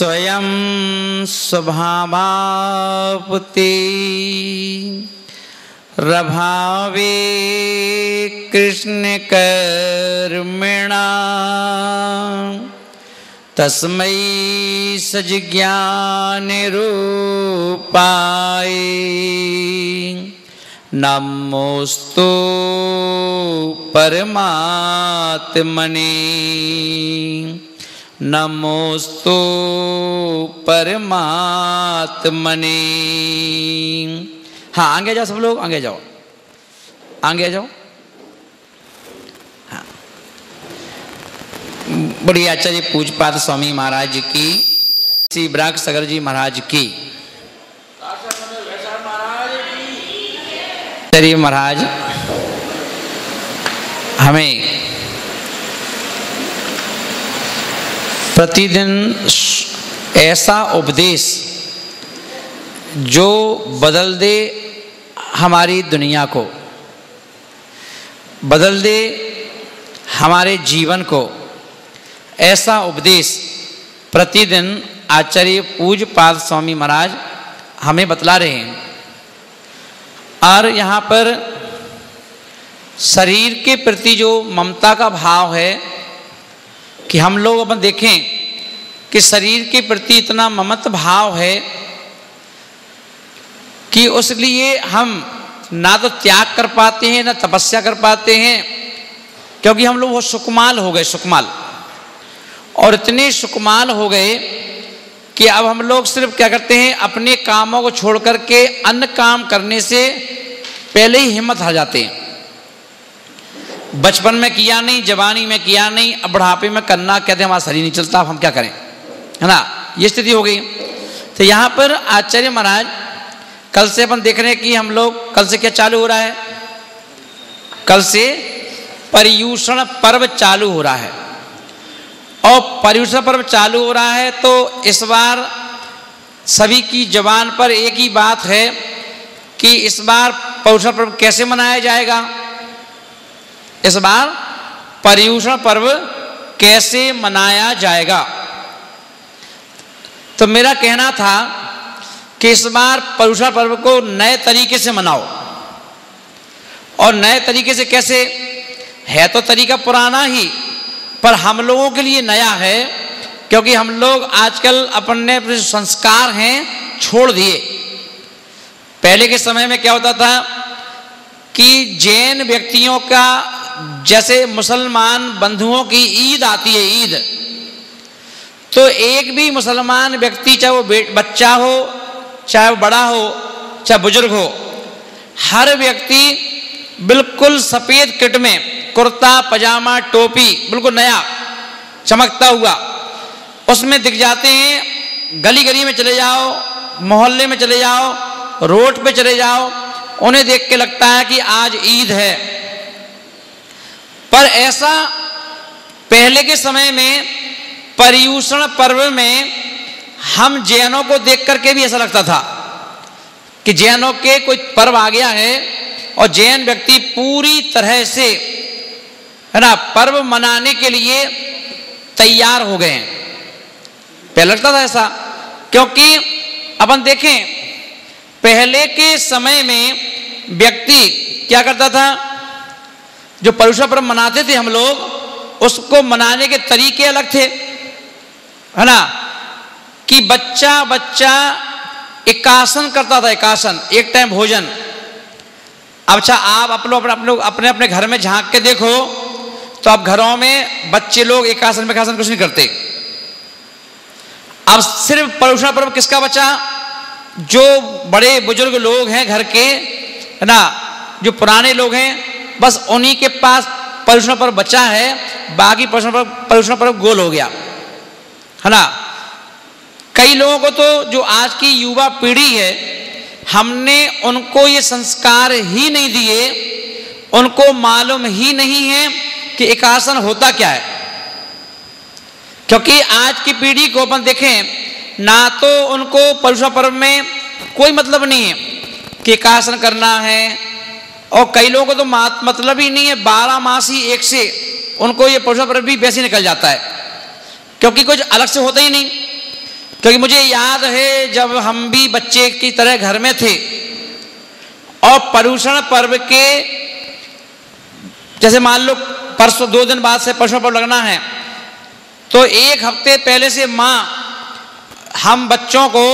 स्वयं स्वभावापुते रभावे कृष्ण कर्मिणा तस्मै सज्ञान रूपाय नमोस्तु परमात्मने नमोस्तु परमात्मने। हाँ आगे जाओ सब लोग, आगे जाओ, आगे जाओ। हाँ बड़ी आचार्य पूजपाद स्वामी महाराज की, श्री ब्राक सगर जी महाराज की, आचार्य महाराज हमें प्रतिदिन ऐसा उपदेश जो बदल दे हमारी दुनिया को, बदल दे हमारे जीवन को, ऐसा उपदेश प्रतिदिन आचार्य पूज्यपाद स्वामी महाराज हमें बतला रहे हैं। और यहाँ पर शरीर के प्रति जो ममता का भाव है कि हम लोग अपन देखें कि शरीर के प्रति इतना ममत्व भाव है कि उस लिए हम ना तो त्याग कर पाते हैं ना तपस्या कर पाते हैं, क्योंकि हम लोग बहुत सुकमाल हो गए, सुकमाल। और इतने सुकमाल हो गए कि अब हम लोग सिर्फ क्या करते हैं, अपने कामों को छोड़ करके अन्य काम करने से पहले ही हिम्मत हार जाते हैं। बचपन में किया नहीं, जवानी में किया नहीं, अब बुढ़ापे में करना कहते हमारा शरीर नहीं चलता, अब हम क्या करें, है ना, ये स्थिति हो गई। तो यहाँ पर आचार्य महाराज कल से अपन देख रहे हैं कि हम लोग कल से क्या चालू हो रहा है, कल से पर्युषण पर्व चालू हो रहा है। और पर्युषण पर्व चालू हो रहा है तो इस बार सभी की जबान पर एक ही बात है कि इस बार पर्युषण पर्व कैसे मनाया जाएगा, इस बार पर्युषण पर्व कैसे मनाया जाएगा। तो मेरा कहना था कि इस बार पर्युषण पर्व को नए तरीके से मनाओ। और नए तरीके से कैसे है, तो तरीका पुराना ही, पर हम लोगों के लिए नया है, क्योंकि हम लोग आजकल अपने संस्कार हैं छोड़ दिए। पहले के समय में क्या होता था कि जैन व्यक्तियों का, जैसे मुसलमान बंधुओं की ईद आती है, ईद, तो एक भी मुसलमान व्यक्ति, चाहे वो बच्चा हो, चाहे वो बड़ा हो, चाहे बुजुर्ग हो, हर व्यक्ति बिल्कुल सफेद किट में, कुर्ता पजामा टोपी बिल्कुल नया चमकता हुआ, उसमें दिख जाते हैं। गली गली में चले जाओ, मोहल्ले में चले जाओ, रोड पे चले जाओ, उन्हें देख के लगता है कि आज ईद है। पर ऐसा पहले के समय में पर्युषण पर्व में हम जैनों को देख करके भी ऐसा लगता था कि जैनों के कोई पर्व आ गया है और जैन व्यक्ति पूरी तरह से, है ना, पर्व मनाने के लिए तैयार हो गए हैं। पहले लगता था ऐसा, क्योंकि अपन देखें पहले के समय में व्यक्ति क्या करता था, जो पर्युषण पर्व मनाते थे हम लोग, उसको मनाने के तरीके अलग थे, है ना, कि बच्चा बच्चा एकासन करता था, एकासन, एक टाइम भोजन। अच्छा आप अपने अपने घर में झांक के देखो तो अब घरों में बच्चे लोग एकासन बेकासन कुछ नहीं करते। अब सिर्फ पर्युषण पर्व किसका बचा, जो बड़े बुजुर्ग लोग हैं घर के, है ना, जो पुराने लोग हैं, बस उन्हीं के पास पर्युषण पर्व बचा है, बाकी पर्युषण पर्व गोल हो गया, है ना। कई लोगों को तो, जो आज की युवा पीढ़ी है, हमने उनको ये संस्कार ही नहीं दिए, उनको मालूम ही नहीं है कि एकासन होता क्या है। क्योंकि आज की पीढ़ी को अपन देखें ना, तो उनको पर्युषण पर्व में कोई मतलब नहीं है कि एकासन करना है, और कई लोगों को तो मतलब ही नहीं है, 12 मास ही एक से उनको ये पर्युषण पर्व भी वैसे निकल जाता है, क्योंकि कुछ अलग से होता ही नहीं। क्योंकि मुझे याद है जब हम भी बच्चे की तरह घर में थे और पर्युषण पर्व के जैसे मान लो परसों 2 दिन बाद से पर्युषण पर्व लगना है, तो 1 हफ्ते पहले से माँ हम बच्चों को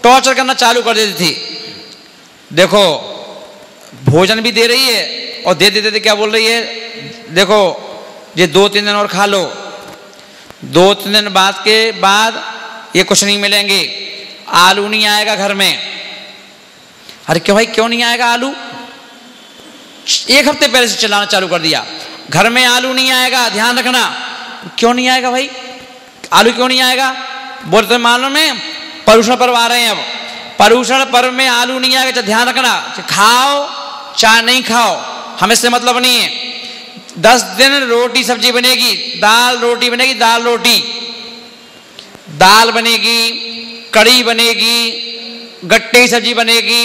टॉर्चर करना चालू कर देती थी। देखो भोजन भी दे रही है और दे देते क्या बोल रही है, देखो ये 2-3 दिन और खा लो, 2-3 दिन बाद के बाद ये कुछ नहीं मिलेंगे, आलू नहीं आएगा घर में। अरे क्यों भाई, क्यों नहीं आएगा आलू? 1 हफ्ते पहले से चिल्लाना चालू कर दिया, घर में आलू नहीं आएगा, ध्यान रखना। क्यों नहीं आएगा भाई, आलू क्यों नहीं आएगा? बोलते मालूम है पर्युषण पर्व आ रहे हैं, अब पर्युषण पर्व में आलू नहीं आएगा, तो ध्यान रखना, खाओ चाहे नहीं खाओ, हमें से मतलब नहीं है। 10 दिन रोटी सब्जी बनेगी, दाल रोटी बनेगी, दाल रोटी, दाल बनेगी, कड़ी बनेगी, गट्टे की सब्जी बनेगी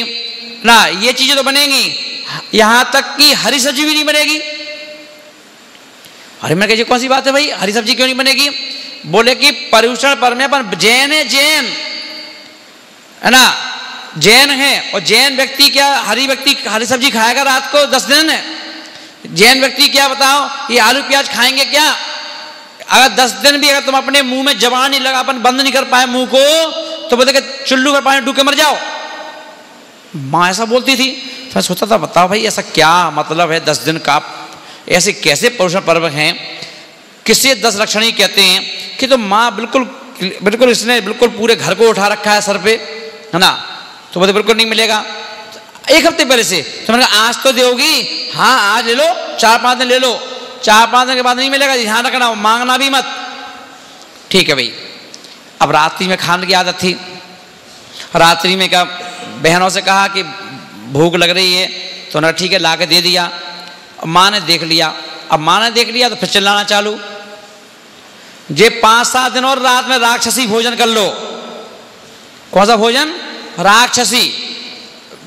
ना, ये चीजें तो बनेगी, यहां तक कि हरी सब्जी भी नहीं बनेगी। अरे मैं कही कौन सी बात है भाई, हरी सब्जी क्यों नहीं बनेगी? बोले कि पर्युषण पर्व में अपन जैन है, जैन है ना, जैन है, और जैन व्यक्ति क्या हरी सब्जी खाएगा रात को 10 दिन है? जैन व्यक्ति क्या बताओ, ये आलू प्याज खाएंगे क्या? अगर 10 दिन भी अगर तुम अपने मुंह में जबान नहीं लगा, अपन बंद नहीं कर पाए मुंह को, तो बोलते कि चुल्लू कर पाए डूब के मर जाओ। माँ ऐसा बोलती थी। मैं सोचता था बताओ भाई ऐसा क्या मतलब है 10 दिन का, ऐसे कैसे पर्युषण पर्व हैं, किसे 10 लक्षणी कहते हैं कि तो माँ बिल्कुल इसने बिल्कुल पूरे घर को उठा रखा है सर पे, है ना, तो बोलते बिल्कुल नहीं मिलेगा। 1 हफ्ते पहले से तो मैंने कहा आज तो दोगी, हाँ आज ले लो, 4-5 दिन ले लो, 4-5 दिन के बाद नहीं मिलेगा, ध्यान रखना, मांगना भी मत। ठीक है भाई। अब रात्रि में खाने की आदत थी, रात्रि में क्या बहनों से कहा कि भूख लग रही है, तो उन्होंने ठीक है ला के दे दिया। माँ ने देख लिया, अब माँ ने देख लिया तो फिर चिल्लाना चालू, जे 5-7 दिन और रात में राक्षसी भोजन कर लो। कौन सा भोजन? राक्षसी।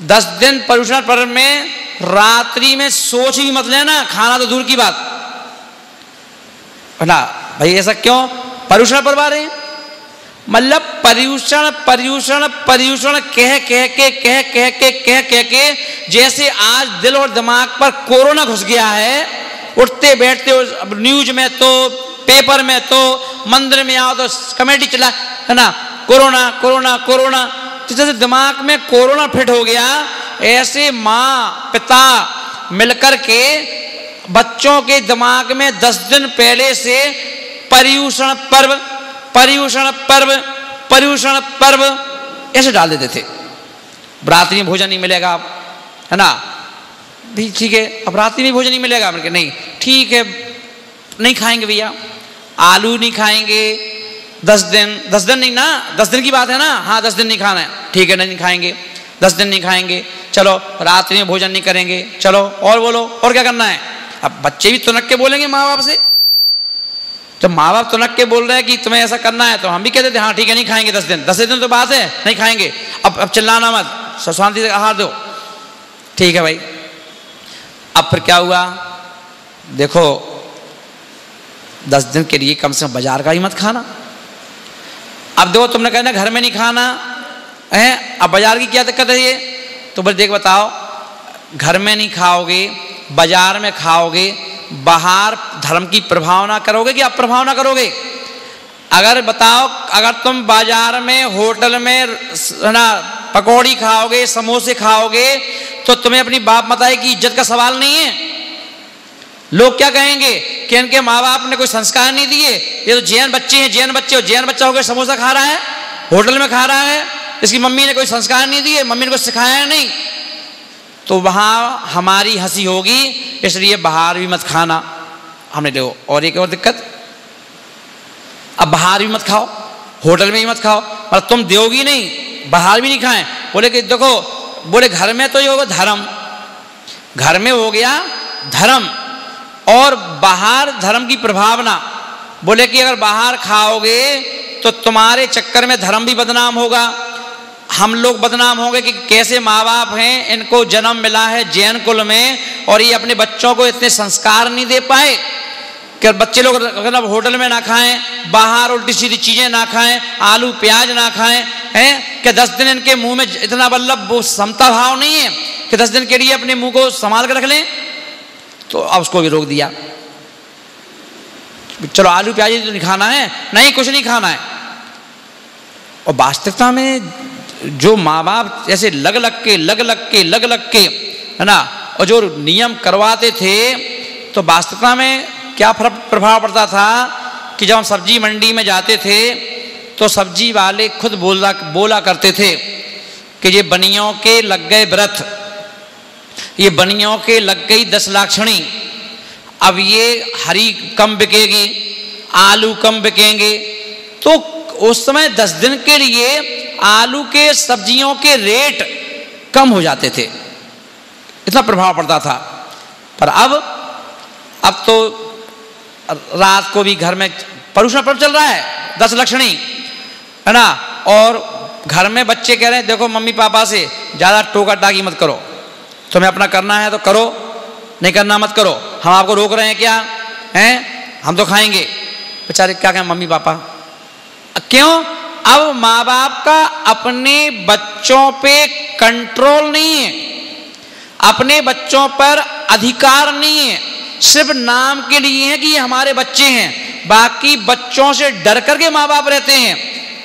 10 दिन पर्युषण पर्व में रात्रि में सोच ही मत लेना, खाना तो दूर की बात ना भाई। ऐसा क्यों? पर्युषण पर्व आ रहे हैं, मतलब पर्युषण पर्युषण पर्युषण कह के जैसे आज दिल और दिमाग पर कोरोना घुस गया है। उठते बैठते न्यूज में तो पेपर में तो मंदिर में आओ तो कमेटी चला है ना, कोरोना कोरोना कोरोना, तो जैसे दिमाग में कोरोना फिट हो गया, ऐसे माँ पिता मिलकर के बच्चों के दिमाग में 10 दिन पहले से पर्युषण पर्व पर्युषण पर्व पर्युषण पर्व ऐसे डाल देते थे। रात्रि में भोजन नहीं मिलेगा, है ना, भी ठीक है, अब रात्रि में भोजन नहीं मिलेगा, नहीं ठीक है नहीं खाएंगे भैया, आलू नहीं खाएंगे 10 दिन नहीं ना, 10 दिन की बात है ना, हाँ 10 दिन नहीं खाना है, ठीक है नहीं खाएंगे, 10 दिन नहीं खाएंगे, चलो रात्रि में भोजन नहीं करेंगे, चलो और बोलो और क्या करना है। अब बच्चे भी तुनक के बोलेंगे माँ बाप से, जब माँ बाप तुनक के बोल रहे हैं कि तुम्हें ऐसा करना है, तो हम भी कहते थे हाँ ठीक है नहीं खाएंगे 10 दिन, 10 दिन तो बात है नहीं खाएंगे, अब चिल्लाना मत, शांति से आहार दो, ठीक है भाई। अब फिर क्या हुआ, देखो 10 दिन के लिए कम से कम बाजार का ही मत खाना। अब देखो तुमने कहना घर में नहीं खाना है, अब बाजार की क्या दिक्कत है ये, तो बस देख बताओ, घर में नहीं खाओगे, बाजार में खाओगे, बाहर धर्म की प्रभावना करोगे कि अप्रभावना करोगे? अगर बताओ, अगर तुम बाजार में होटल में ना पकौड़ी खाओगे, समोसे खाओगे, तो तुम्हें अपनी बाप माताएं की इज्जत का सवाल नहीं है। लोग क्या कहेंगे कि इनके माँ बाप ने कोई संस्कार नहीं दिए, ये तो जैन बच्चे हैं, जैन बच्चा होकर समोसा खा रहा है, होटल में खा रहा है, इसकी मम्मी ने कोई संस्कार नहीं दिए, मम्मी ने कुछ सिखाया नहीं, तो वहाँ हमारी हंसी होगी, इसलिए बाहर भी मत खाना। हमने देखो और एक और दिक्कत, अब बाहर भी मत खाओ, होटल में भी मत खाओ, और तुम दोगी नहीं, बाहर भी नहीं खाएं। बोले कि देखो, बोले घर में तो ये होगा धर्म, घर में हो गया धर्म और बाहर धर्म की प्रभावना। बोले कि अगर बाहर खाओगे तो तुम्हारे चक्कर में धर्म भी बदनाम होगा, हम लोग बदनाम होंगे कि कैसे माँ बाप हैं, इनको जन्म मिला है जैन कुल में और ये अपने बच्चों को इतने संस्कार नहीं दे पाए, कि बच्चे लोग अगर अब होटल में ना खाएं, बाहर उल्टी सीधी चीजें ना खाएं, आलू प्याज ना खाएं, हैं कि 10 दिन इनके मुंह में इतना मतलब वो समता भाव नहीं है कि 10 दिन के लिए अपने मुंह को संभाल कर रख लें। तो अब उसको भी रोक दिया, चलो आलू प्याज तो नहीं खाना है, नहीं कुछ नहीं खाना है। और वास्तविकता में जो माँ बाप ऐसे लग लग के है ना, और जो नियम करवाते थे, तो वास्तविकता में क्या प्रभाव पड़ता था कि जब हम सब्जी मंडी में जाते थे तो सब्जी वाले खुद बोला करते थे कि ये बनियों के लग गए व्रत, ये बनियों के लग गई 10 लाक्षणी, अब ये हरी कम बिकेगी, आलू कम बिकेंगे। तो उस समय 10 दिन के लिए आलू के सब्जियों के रेट कम हो जाते थे, इतना प्रभाव पड़ता था। पर अब तो रात को भी घर में प्रदूषण पर्व चल रहा है, 10 लक्षणी, है ना, और घर में बच्चे कह रहे हैं देखो मम्मी पापा से ज़्यादा टोका टाकी मत करो, तुम्हें अपना करना है तो करो, नहीं करना मत करो, हम आपको रोक रहे हैं क्या, हैं हम तो खाएंगे। बेचारे क्या कहें मम्मी पापा, क्यों? अब माँ बाप का अपने बच्चों पे कंट्रोल नहीं है, अपने बच्चों पर अधिकार नहीं है, सिर्फ नाम के लिए है कि ये हमारे बच्चे हैं, बाकी बच्चों से डर करके माँ बाप रहते हैं,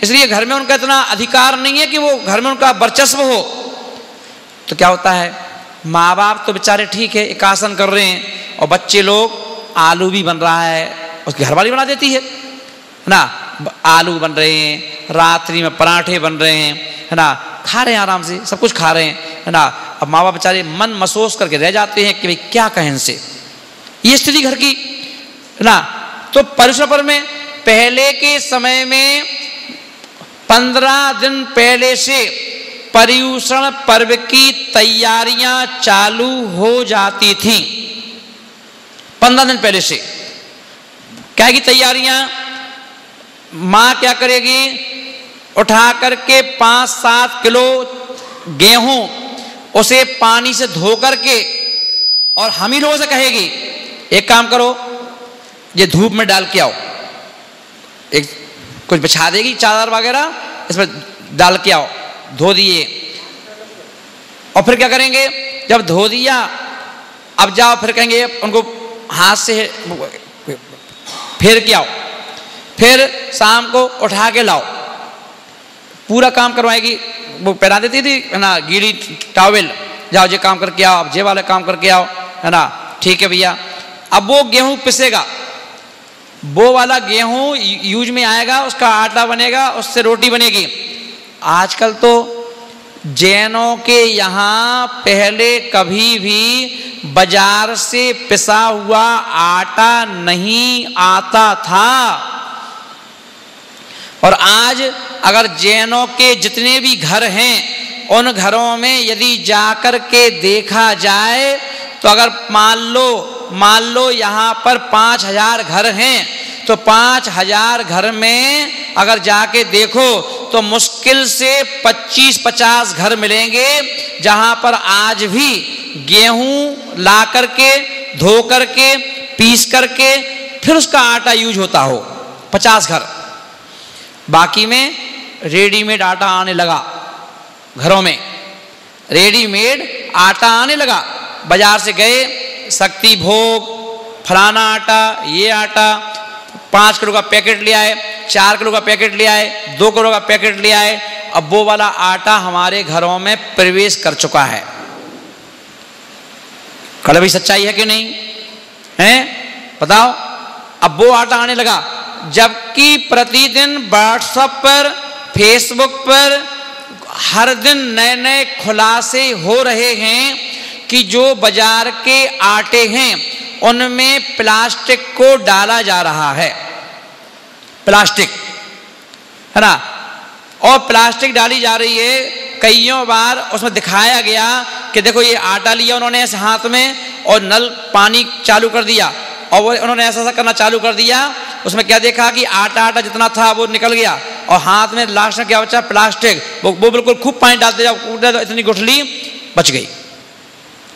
इसलिए घर में उनका इतना अधिकार नहीं है कि वो घर में उनका वर्चस्व हो। तो क्या होता है, माँ बाप तो बेचारे ठीक है एक आसन कर रहे हैं, और बच्चे लोग आलू भी बन रहा है, उसकी घरवाली बना देती है ना, आलू बन रहे हैं, रात्रि में पराठे बन रहे हैं, है ना, खा रहे हैं आराम से, सब कुछ खा रहे हैं, है ना। अब माँ बाप बेचारे मन महसूस करके रह जाते हैं कि भाई क्या कहें इनसे, ये स्थिति घर की, है ना। तो पर्युषण पर्व में पहले के समय में 15 दिन पहले से पर्युषण पर्व की तैयारियां चालू हो जाती थी, 15 दिन पहले से। क्या की तैयारियां? माँ क्या करेगी, उठा करके 5-7 किलो गेहूं उसे पानी से धो करके, और हम ही लोगों से कहेगी एक काम करो, ये धूप में डाल के आओ, एक कुछ बिछा देगी चादर वगैरह, इसमें डाल के आओ, धो दिए। और फिर क्या करेंगे, जब धो दिया अब जाओ, फिर कहेंगे उनको हाथ से फेर के आओ, फिर शाम को उठा के लाओ, पूरा काम करवाएगी। वो पहना देती थी, है ना, गीली टॉवेल, जाओ ये काम करके आओ, अब ये वाला काम करके आओ, है ना, ठीक है भैया। अब वो गेहूं पिसेगा, वो वाला गेहूं यूज में आएगा, उसका आटा बनेगा, उससे रोटी बनेगी। आजकल तो जैनों के यहाँ पहले कभी भी बाजार से पिसा हुआ आटा नहीं आता था, और आज अगर जैनों के जितने भी घर हैं उन घरों में यदि जाकर के देखा जाए तो अगर मान लो यहाँ पर 5000 घर हैं, तो 5000 घर में अगर जाके देखो तो मुश्किल से 25-50 घर मिलेंगे जहाँ पर आज भी गेहूं ला करके धो करके पीस करके फिर उसका आटा यूज होता हो, 50 घर। बाकी में रेडीमेड आटा आने लगा, घरों में रेडीमेड आटा आने लगा। बाजार से गए, शक्ति भोग फलाना आटा, ये आटा 5 किलो का पैकेट ले आए, 4 किलो का पैकेट ले आए, 2 किलो का पैकेट ले आए। अब वो वाला आटा हमारे घरों में प्रवेश कर चुका है। कल भी सच्चाई है कि नहीं है, बताओ। अब वो आटा आने लगा, जबकि प्रतिदिन व्हाट्सएप पर, फेसबुक पर हर दिन नए नए खुलासे हो रहे हैं कि जो बाजार के आटे हैं उनमें प्लास्टिक को डाला जा रहा है, प्लास्टिक, है ना, और प्लास्टिक डाली जा रही है। कईयों बार उसमें दिखाया गया कि देखो ये आटा लिया उन्होंने ऐसे हाथ में और नल पानी चालू कर दिया, और वो उन्होंने ऐसा करना चालू कर दिया, उसमें क्या देखा कि आटा जितना था वो निकल गया, और हाथ में लास्ट में क्या बचा, प्लास्टिक। वो बिल्कुल खूब पानी डालते जाओ, इतनी गुठली बच गई।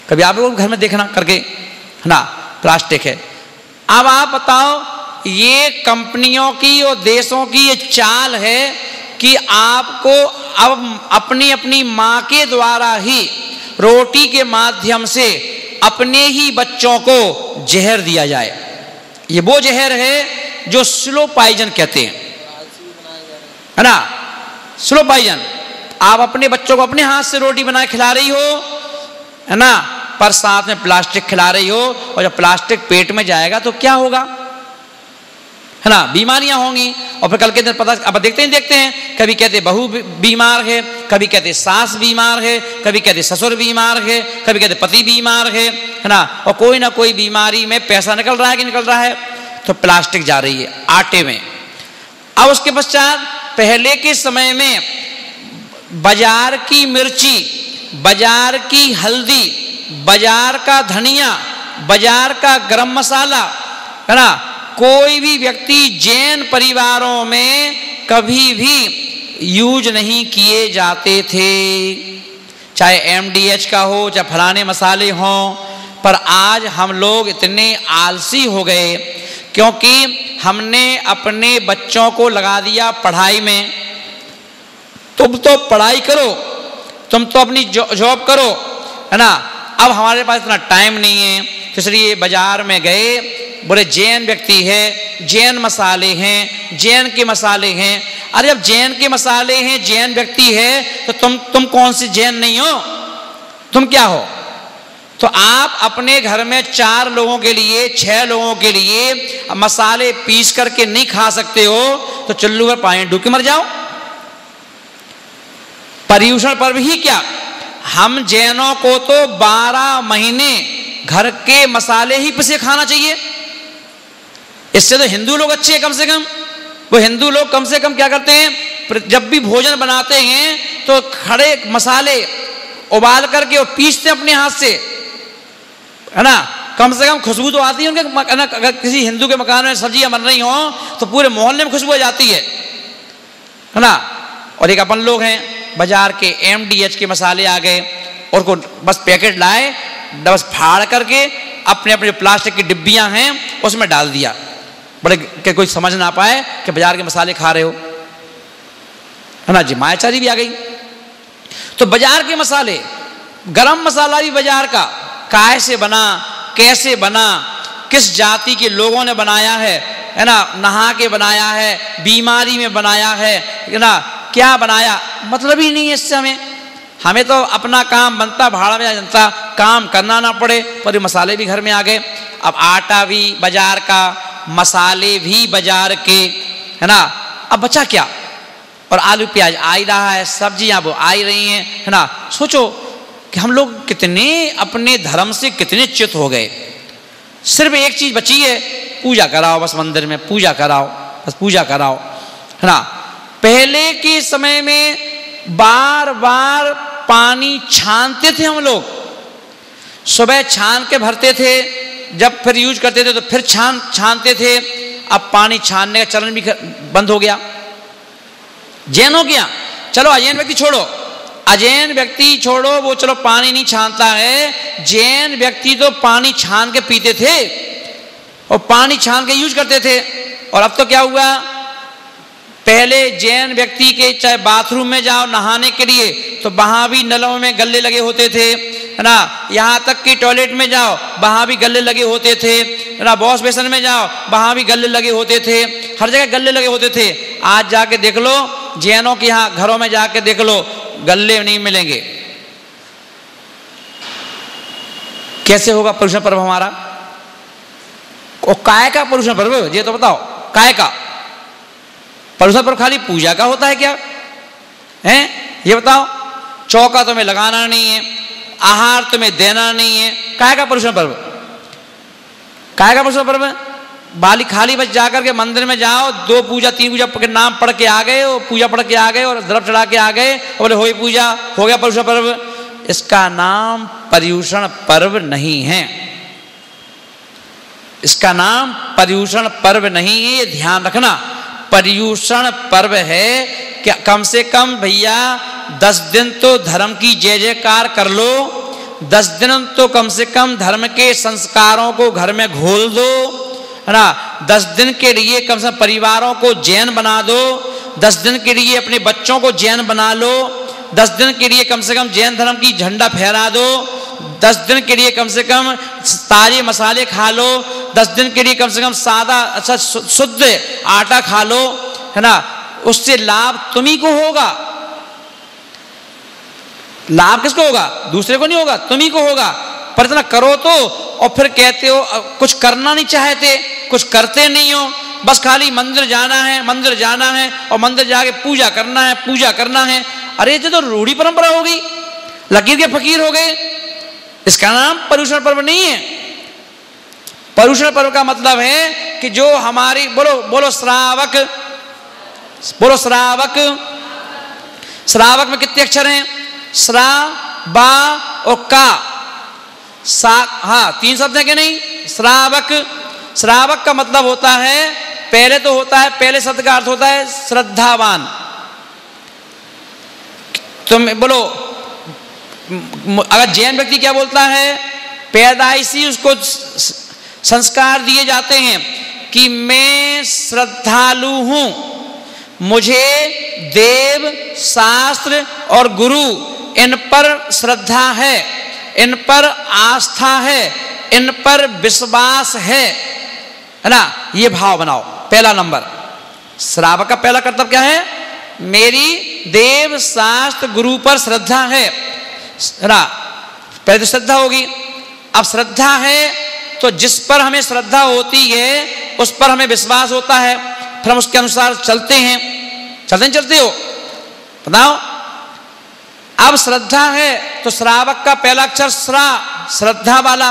कभी आप लोग घर में देखना करके, है ना, प्लास्टिक है। अब आप बताओ, ये कंपनियों की और देशों की ये चाल है कि आपको अब अपनी अपनी माँ के द्वारा ही रोटी के माध्यम से अपने ही बच्चों को जहर दिया जाए। ये वो जहर है जो स्लो पॉइजन कहते हैं, है ना, स्लो पॉइजन। आप अपने बच्चों को अपने हाथ से रोटी बना खिला रही हो, है ना, पर साथ में प्लास्टिक खिला रही हो, और जब प्लास्टिक पेट में जाएगा तो क्या होगा, है ना, बीमारियां होंगी। और फिर कल के दिन पता, अब देखते हैं कभी कहते बहू बीमार है, कभी कहते सास बीमार है, कभी कहते ससुर बीमार है, कभी कहते पति बीमार है ना, और कोई ना कोई बीमारी में पैसा निकल रहा है कि निकल रहा है, तो प्लास्टिक जा रही है आटे में। अब उसके पश्चात पहले के समय में बाजार की मिर्ची, बाजार की हल्दी, बाजार का धनिया, बाजार का गरम मसाला, है ना, कोई भी व्यक्ति जैन परिवारों में कभी भी यूज नहीं किए जाते थे, चाहे MDH का हो, चाहे फलाने मसाले हों। पर आज हम लोग इतने आलसी हो गए क्योंकि हमने अपने बच्चों को लगा दिया पढ़ाई में। तुम तो पढ़ाई करो, तुम तो अपनी जॉब करो, है ना। अब हमारे पास इतना टाइम नहीं है, इसलिए बाजार में गए, बोले जैन व्यक्ति है, जैन मसाले हैं, जैन के मसाले हैं। अरे जब जैन के मसाले हैं, जैन व्यक्ति है, तो तुम कौन सी जैन नहीं हो, तुम क्या हो? तो आप अपने घर में 4 लोगों के लिए, 6 लोगों के लिए मसाले पीस करके नहीं खा सकते हो, तो चुल्लू पर पानी डूब के मर जाओ। पर्यूषण पर्व ही क्या, हम जैनों को तो 12 महीने घर के मसाले ही पिसे खाना चाहिए। इससे तो हिंदू लोग अच्छे हैं, कम से कम वो हिंदू लोग कम से कम क्या करते हैं, जब भी भोजन बनाते हैं तो खड़े मसाले उबाल करके और पीसते अपने हाथ से, है ना, कम से कम खुशबू तो आती है उनके। अगर किसी हिंदू के मकान में सब्जियां बन रही हो तो पूरे मोहल्ले में खुशबू आ जाती है ना। और एक अपन लोग हैं, बाजार के MDH के मसाले आ गए, और को बस पैकेट लाए, बस फाड़ करके अपने अपने प्लास्टिक की डिब्बियां हैं उसमें डाल दिया, बड़े कि कोई समझ ना पाए कि बाजार के मसाले खा रहे हो, है ना जी। मायाचारी भी आ गई। तो बाजार के मसाले, गरम मसाला भी बाजार का, काय से बना, कैसे बना, किस जाति के लोगों ने बनाया है ना, नहा के बनाया है, बीमारी में बनाया है ना, क्या बनाया, मतलब ही नहीं है इससे। हमें तो अपना काम बनता, भाड़ा में जनता, काम करना ना पड़े, पर ये मसाले भी घर में आ गए। अब आटा भी बाजार का, मसाले भी बाजार के, है ना। अब बचा क्या, और आलू प्याज आ ही रहा है, सब्जियां वो आ ही रही हैं, है ना। सोचो कि हम लोग कितने अपने धर्म से कितने च्युत हो गए। सिर्फ एक चीज बची है, पूजा कराओ, बस मंदिर में पूजा कराओ, बस पूजा कराओ, है ना। पहले के समय में बार बार पानी छानते थे हम लोग, सुबह छान के भरते थे, जब फिर यूज करते थे तो फिर छानते थे। अब पानी छानने का चलन भी बंद हो गया। जैनों क्या, चलो अजैन व्यक्ति छोड़ो, अजैन व्यक्ति छोड़ो, वो चलो पानी नहीं छानता है, जैन व्यक्ति तो पानी छान के पीते थे और पानी छान के यूज करते थे। और अब तो क्या हुआ, पहले जैन व्यक्ति के चाहे बाथरूम में जाओ नहाने के लिए तो वहां भी नलों में गल्ले लगे होते थे, है ना। यहाँ तक कि टॉयलेट में जाओ वहां भी गल्ले लगे होते थे, है ना। वॉश बेसिन में जाओ वहां भी गल्ले लगे होते थे, हर जगह गल्ले लगे होते थे। आज जाके देख लो, जैनों के यहाँ घरों में जाके देख लो, गल्ले नहीं मिलेंगे। कैसे होगा पर्यूषण पर्व हमारा? और काय का पर्यूषण पर्व, ये तो बताओ, काय का पर्यूषण पर्व खाली पूजा का होता है क्या है? ये बताओ। चौका तुम्हें लगाना नहीं है, आहार तुम्हें देना नहीं है, काय का पर्यूषण पर्व? काय का पर्यूषण पर्व? बाली खाली बस जाकर के मंदिर में जाओ, 2 पूजा 3 पूजा के नाम पढ़ के आ गए, और पूजा पढ़ के आ गए और द्रव्य चढ़ा के आ गए, और बोले हो पूजा, हो गया पर्यूषण पर्व। इसका नाम पर्यूषण पर्व नहीं है, इसका नाम पर्यूषण पर्व नहीं है, ये ध्यान रखना। पर्यूषण पर्व है कि कम से कम भैया 10 दिन तो धर्म की जय जयकार कर लो, 10 दिन तो कम से कम धर्म के संस्कारों को घर में घोल दो, है ना, 10 दिन के लिए कम से कम परिवारों को जैन बना दो, 10 दिन के लिए अपने बच्चों को जैन बना लो, 10 दिन के लिए कम से कम जैन धर्म की झंडा फहरा दो, 10 दिन के लिए कम से कम ताजे मसाले खा लो, 10 दिन के लिए कम से कम सादा अच्छा शुद्ध आटा खा लो, है ना, उससे लाभ तुम्ही को होगा। लाभ किसको होगा? दूसरे को नहीं होगा, तुम्ही को होगा। पर इतना करो तो, और फिर कहते हो कुछ करना नहीं चाहते, कुछ करते नहीं हो, बस खाली मंदिर जाना है, मंदिर जाना है और मंदिर जाके पूजा करना है, पूजा करना है। अरे ये तो रूढ़ी परंपरा हो गई, लकीर के फकीर हो गए। इसका नाम पर्युषण पर्व नहीं है। पर्युषण पर्व का मतलब है कि जो हमारी बोलो बोलो श्रावक, बोलो श्रावक। श्रावक में कितने अक्षर हैं? श्रा, बा और का। हाँ 3 शब्द है कि नहीं? श्रावक। श्रावक का मतलब होता है, पहले तो होता है, पहले शब्द का अर्थ होता है श्रद्धावान। तुम बोलो, अगर जैन व्यक्ति क्या बोलता है? पैदाइशी उसको संस्कार दिए जाते हैं कि मैं श्रद्धालु हूं, मुझे देव, शास्त्र और गुरु इन पर श्रद्धा है, इन पर आस्था है, इन पर विश्वास है ना। ये भाव बनाओ। पहला नंबर, श्रावक का पहला कर्तव्य क्या है? मेरी देव, शास्त्र, गुरु पर श्रद्धा है ना। पहले तो श्रद्धा होगी। अब श्रद्धा है तो जिस पर हमें श्रद्धा होती है उस पर हमें विश्वास होता है, फिर हम उसके अनुसार चलते हैं। चलते नहीं चलते हो? बताओ। अब श्रद्धा है तो श्रावक का पहला अक्षर श्रा, श्रद्धा वाला।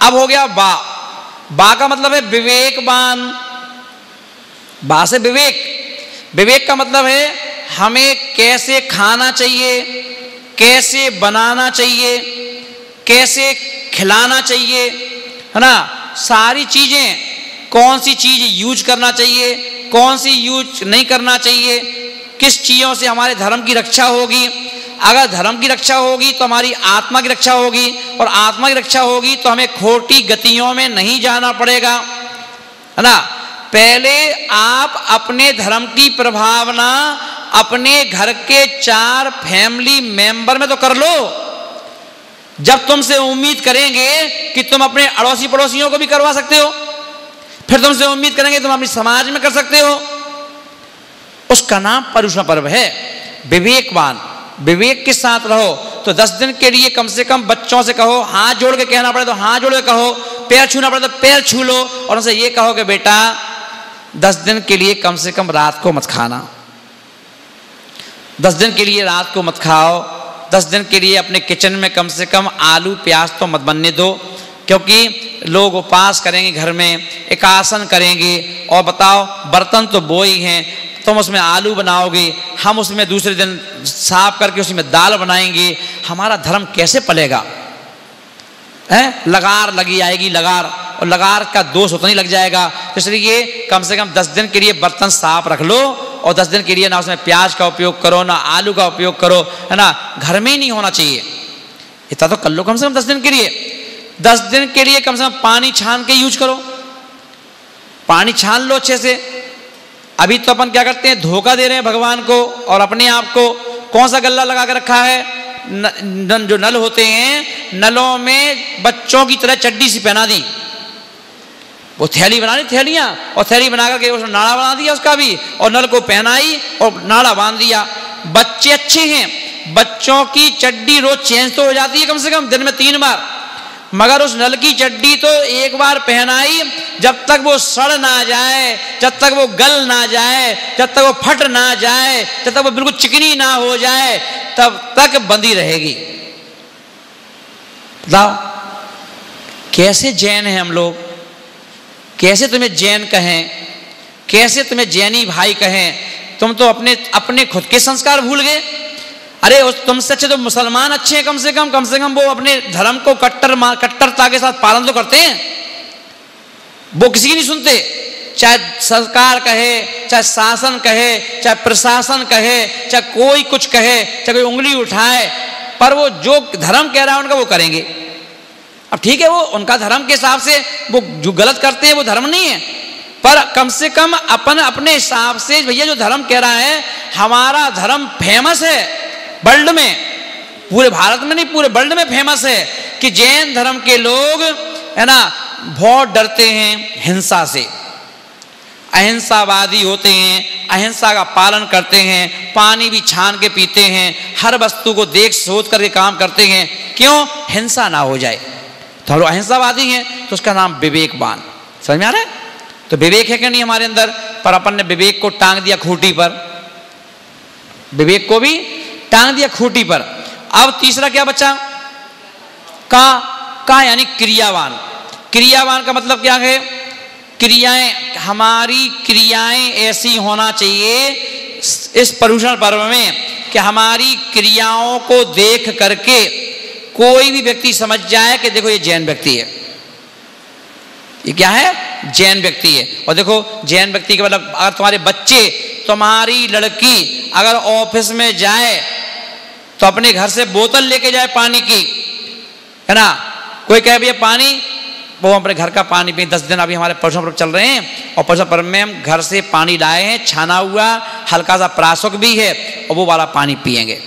अब हो गया बा। बा का मतलब है विवेकवान। बा से विवेक। विवेक का मतलब है हमें कैसे खाना चाहिए, कैसे बनाना चाहिए, कैसे खिलाना चाहिए, है ना। सारी चीजें, कौन सी चीज यूज करना चाहिए, कौन सी यूज नहीं करना चाहिए, किस चीजों से हमारे धर्म की रक्षा होगी। अगर धर्म की रक्षा होगी तो हमारी आत्मा की रक्षा होगी, और आत्मा की रक्षा होगी तो हमें खोटी गतियों में नहीं जाना पड़ेगा, है ना। पहले आप अपने धर्म की प्रभावना अपने घर के 4 फैमिली मेंबर में तो कर लो। जब तुमसे उम्मीद करेंगे कि तुम अपने अड़ोसी पड़ोसियों को भी करवा सकते हो, फिर तुमसे उम्मीद करेंगे तुम अपने समाज में कर सकते हो। उसका नाम पर्युषण पर्व है। विवेकवान, विवेक के साथ रहो। तो 10 दिन के लिए कम से कम बच्चों से कहो, हाथ जोड़ के कहना पड़े तो हाथ जोड़ के कहो, पैर छूना पड़े तो पैर छू लो, और उनसे ये कहो कि बेटा 10 दिन के लिए कम से कम रात को मत खाना, 10 दिन के लिए रात को मत खाओ, 10 दिन के लिए अपने किचन में कम से कम आलू प्याज तो मत बनने दो, क्योंकि लोग उपवास करेंगे, घर में एकासन करेंगे, और बताओ बर्तन तो वो ही हैं, तुम उसमें आलू बनाओगे, हम उसमें दूसरे दिन साफ करके उसमें दाल बनाएंगे, हमारा धर्म कैसे पलेगा? है लगार लगी आएगी, लगार, और लगार का दोष उतना ही लग जाएगा। तो इसलिए कम से कम 10 दिन के लिए बर्तन साफ रख लो, और 10 दिन के लिए ना उसमें प्याज का उपयोग करो, ना आलू का उपयोग करो, है ना। घर में ही नहीं होना चाहिए। इतना तो कर लो कम से कम 10 दिन के लिए। 10 दिन के लिए कम से कम पानी छान के यूज करो, पानी छान लो अच्छे से। अभी तो अपन क्या करते हैं, धोखा दे रहे हैं भगवान को और अपने आप को। कौन सा गल्ला लगा के रखा है? जो नल होते हैं, नलों में बच्चों की तरह चड्डी सी पहना दी, वो थैली बना दी, थैलियां, और थैली बना करके उसमें नाड़ा बना दिया उसका भी, और नल को पहनाई और नाड़ा बांध दिया। बच्चे अच्छे हैं, बच्चों की चड्डी रोज चेंज तो हो जाती है, कम से कम दिन में 3 बार, मगर उस नल की चड्डी तो एक बार पहनाई, जब तक वो सड़ ना जाए, जब तक वो गल ना जाए, जब तक वो फट ना जाए, जब तक वो बिल्कुल चिकनी ना हो जाए, तब तक बंधी रहेगी। बताओ कैसे जैन हैं हम लोग? कैसे तुम्हें जैन कहें? कैसे तुम्हें जैनी भाई कहें? तुम तो अपने खुद के संस्कार भूल गए। अरे तुमसे अच्छे तो मुसलमान अच्छे हैं, कम से कम वो अपने धर्म को कट्टरता के साथ पालन तो करते हैं। वो किसी की नहीं सुनते, चाहे सरकार कहे, चाहे शासन कहे, चाहे प्रशासन कहे, चाहे कोई कुछ कहे, चाहे कोई उंगली उठाए, पर वो जो धर्म कह रहा है उनका वो करेंगे। अब ठीक है, वो उनका धर्म के हिसाब से वो जो गलत करते हैं वो धर्म नहीं है, पर कम से कम अपन अपने हिसाब से भैया जो धर्म कह रहा है, हमारा धर्म फेमस है वर्ल्ड में, पूरे भारत में नहीं पूरे वर्ल्ड में फेमस है कि जैन धर्म के लोग है ना बहुत डरते हैं हिंसा से, अहिंसावादी होते हैं, अहिंसा का पालन करते हैं, पानी भी छान के पीते हैं, हर वस्तु को देख सोच करके काम करते हैं, क्यों? हिंसा ना हो जाए। तो हम लोग अहिंसावादी हैं, तो उसका नाम विवेकवान। समझ में आ रहा है? तो विवेक है क्या नहीं हमारे अंदर? पर अपन ने विवेक को टांग दिया खूंटी पर, विवेक को भी टांग दिया खूंटी पर। अब तीसरा क्या बचा? का यानी क्रियावान। क्रियावान का मतलब क्या है? क्रियाएं, हमारी क्रियाएं ऐसी होना चाहिए इस पर्युषण पर्व में कि हमारी क्रियाओं को देख करके कोई भी व्यक्ति समझ जाए कि देखो ये जैन व्यक्ति है, ये क्या है? जैन व्यक्ति है। और देखो जैन व्यक्ति के मतलब अगर तुम्हारे बच्चे, तुम्हारी लड़की अगर ऑफिस में जाए तो अपने घर से बोतल लेके जाए पानी की, है ना, कोई कहे भैया पानी, वो अपने घर का पानी पिए। 10 दिन अभी हमारे पर्युषण पर्व चल रहे हैं और पर्युषण पर्व में हम घर से पानी लाए हैं, छाना हुआ, हल्का सा प्राशक भी है, और वो वाला पानी पिएंगे,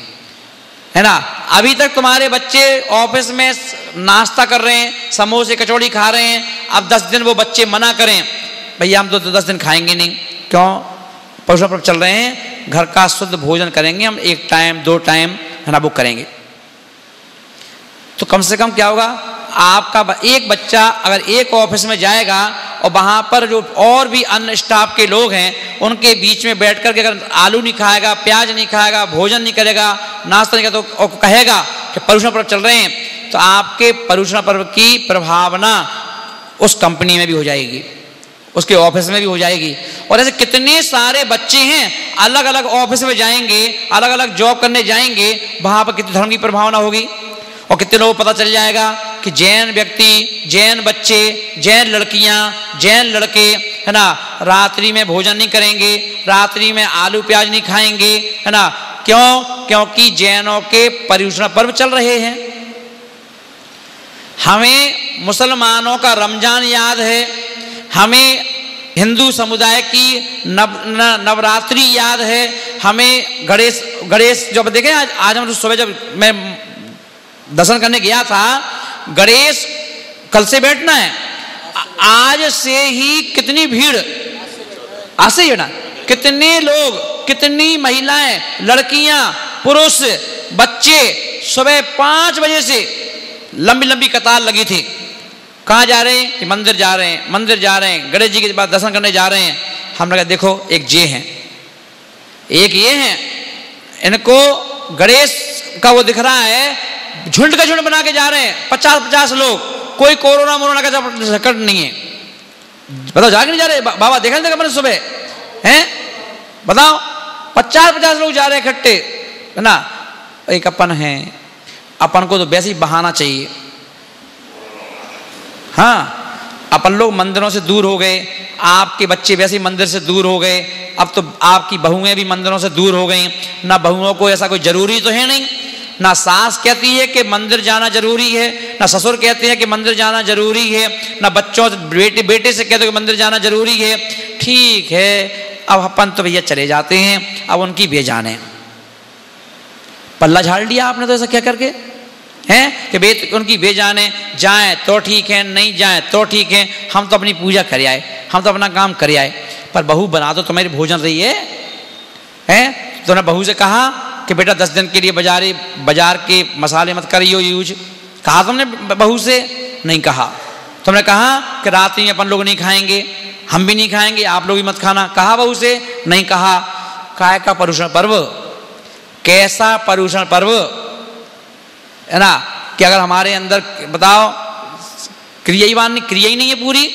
है ना। अभी तक तुम्हारे बच्चे ऑफिस में नाश्ता कर रहे हैं, समोसे कचौड़ी खा रहे हैं, अब 10 दिन वो बच्चे मना करें, भैया हम तो 10 दिन खाएंगे नहीं, क्यों? पर्युषण पर्व चल रहे हैं, घर का शुद्ध भोजन करेंगे हम, 1 टाइम 2 टाइम, है ना, वो करेंगे। तो कम से कम क्या होगा, आपका एक बच्चा अगर एक ऑफिस में जाएगा और वहाँ पर जो और भी अन्य स्टाफ के लोग हैं उनके बीच में बैठ कर के अगर आलू नहीं खाएगा, प्याज नहीं खाएगा, भोजन नहीं करेगा, नाश्ता नहीं करेगा, तो कहेगा कि पर्युषण पर्व चल रहे हैं, तो आपके पर्युषण पर्व की प्रभावना उस कंपनी में भी हो जाएगी, उसके ऑफिस में भी हो जाएगी। और ऐसे कितने सारे बच्चे हैं अलग अलग ऑफिस में जाएंगे, अलग अलग जॉब करने जाएंगे, वहाँ पर कितनी धर्म की प्रभावना होगी, और कितने लोगों को पता चल जाएगा कि जैन व्यक्ति, जैन बच्चे, जैन लड़कियां, जैन लड़के, है ना, रात्रि में भोजन नहीं करेंगे, रात्रि में आलू प्याज नहीं खाएंगे, है ना, क्यों? क्योंकि जैनों के पर्युषण पर्व चल रहे हैं। हमें मुसलमानों का रमजान याद है, हमें हिंदू समुदाय की नवरात्रि याद है, हमें गणेश जब देखें आज हम सुबह जब मैं दर्शन करने गया था, गणेश कल से बैठना है, आज से ही कितनी भीड़, आज से ही है ना, कितने लोग, कितनी महिलाएं, लड़कियां, पुरुष, बच्चे सुबह 5 बजे से लंबी लंबी कतार लगी थी। कहाँ जा रहे हैं? मंदिर जा रहे हैं, मंदिर जा रहे हैं, गणेश जी के बाद दर्शन करने जा रहे हैं। हमने कहा देखो एक ये हैं, एक ये हैं, इनको गणेश का वो दिख रहा है, झुंड का झुंड बना के जा रहे हैं, 50-50 लोग, कोई कोरोना का संकट नहीं है। बताओ जा के नहीं जा रहे? बाबा देखा नहीं था सुबह, हैं? बताओ 50-50 लोग जा रहे हैं इकट्ठे, है ना। एक अपन है, अपन को तो वैसे ही बहाना चाहिए। हाँ, अपन लोग मंदिरों से दूर हो गए, आपके बच्चे वैसे ही मंदिर से दूर हो गए, अब तो आपकी बहुएं भी मंदिरों से दूर हो गई। ना बहुओं को ऐसा कोई जरूरी तो है नहीं, ना सास कहती है कि मंदिर जाना जरूरी है, ना ससुर कहते हैं कि मंदिर जाना जरूरी है, ना बच्चों बेटे से कहते हैं कि मंदिर जाना जरूरी है। ठीक है, अब अपन तो भैया चले जाते हैं, अब उनकी बेजाने, पल्ला झाड़ लिया आपने तो ऐसा क्या करके हैं कि उनकी बेजाने, जाएं तो ठीक है, नहीं जाएं तो ठीक है, हम तो अपनी पूजा कर आए, हम तो अपना काम कर आए, पर बहू बना दो तुम्हारी भोजन रही है, हैं? तो ना बहू से कहा कि बेटा 10 दिन के लिए बाजार के मसाले मत करियो यूज, कहा तुमने बहू से? नहीं कहा। तुमने कहा कि रात में अपन लोग नहीं खाएंगे, हम भी नहीं खाएंगे, आप लोग भी मत खाना, कहा बहू से? नहीं कहा। काय का पर्युषण पर्व, कैसा पर्युषण पर्व, है ना, कि अगर हमारे अंदर बताओ क्रिया ही नहीं है पूरी,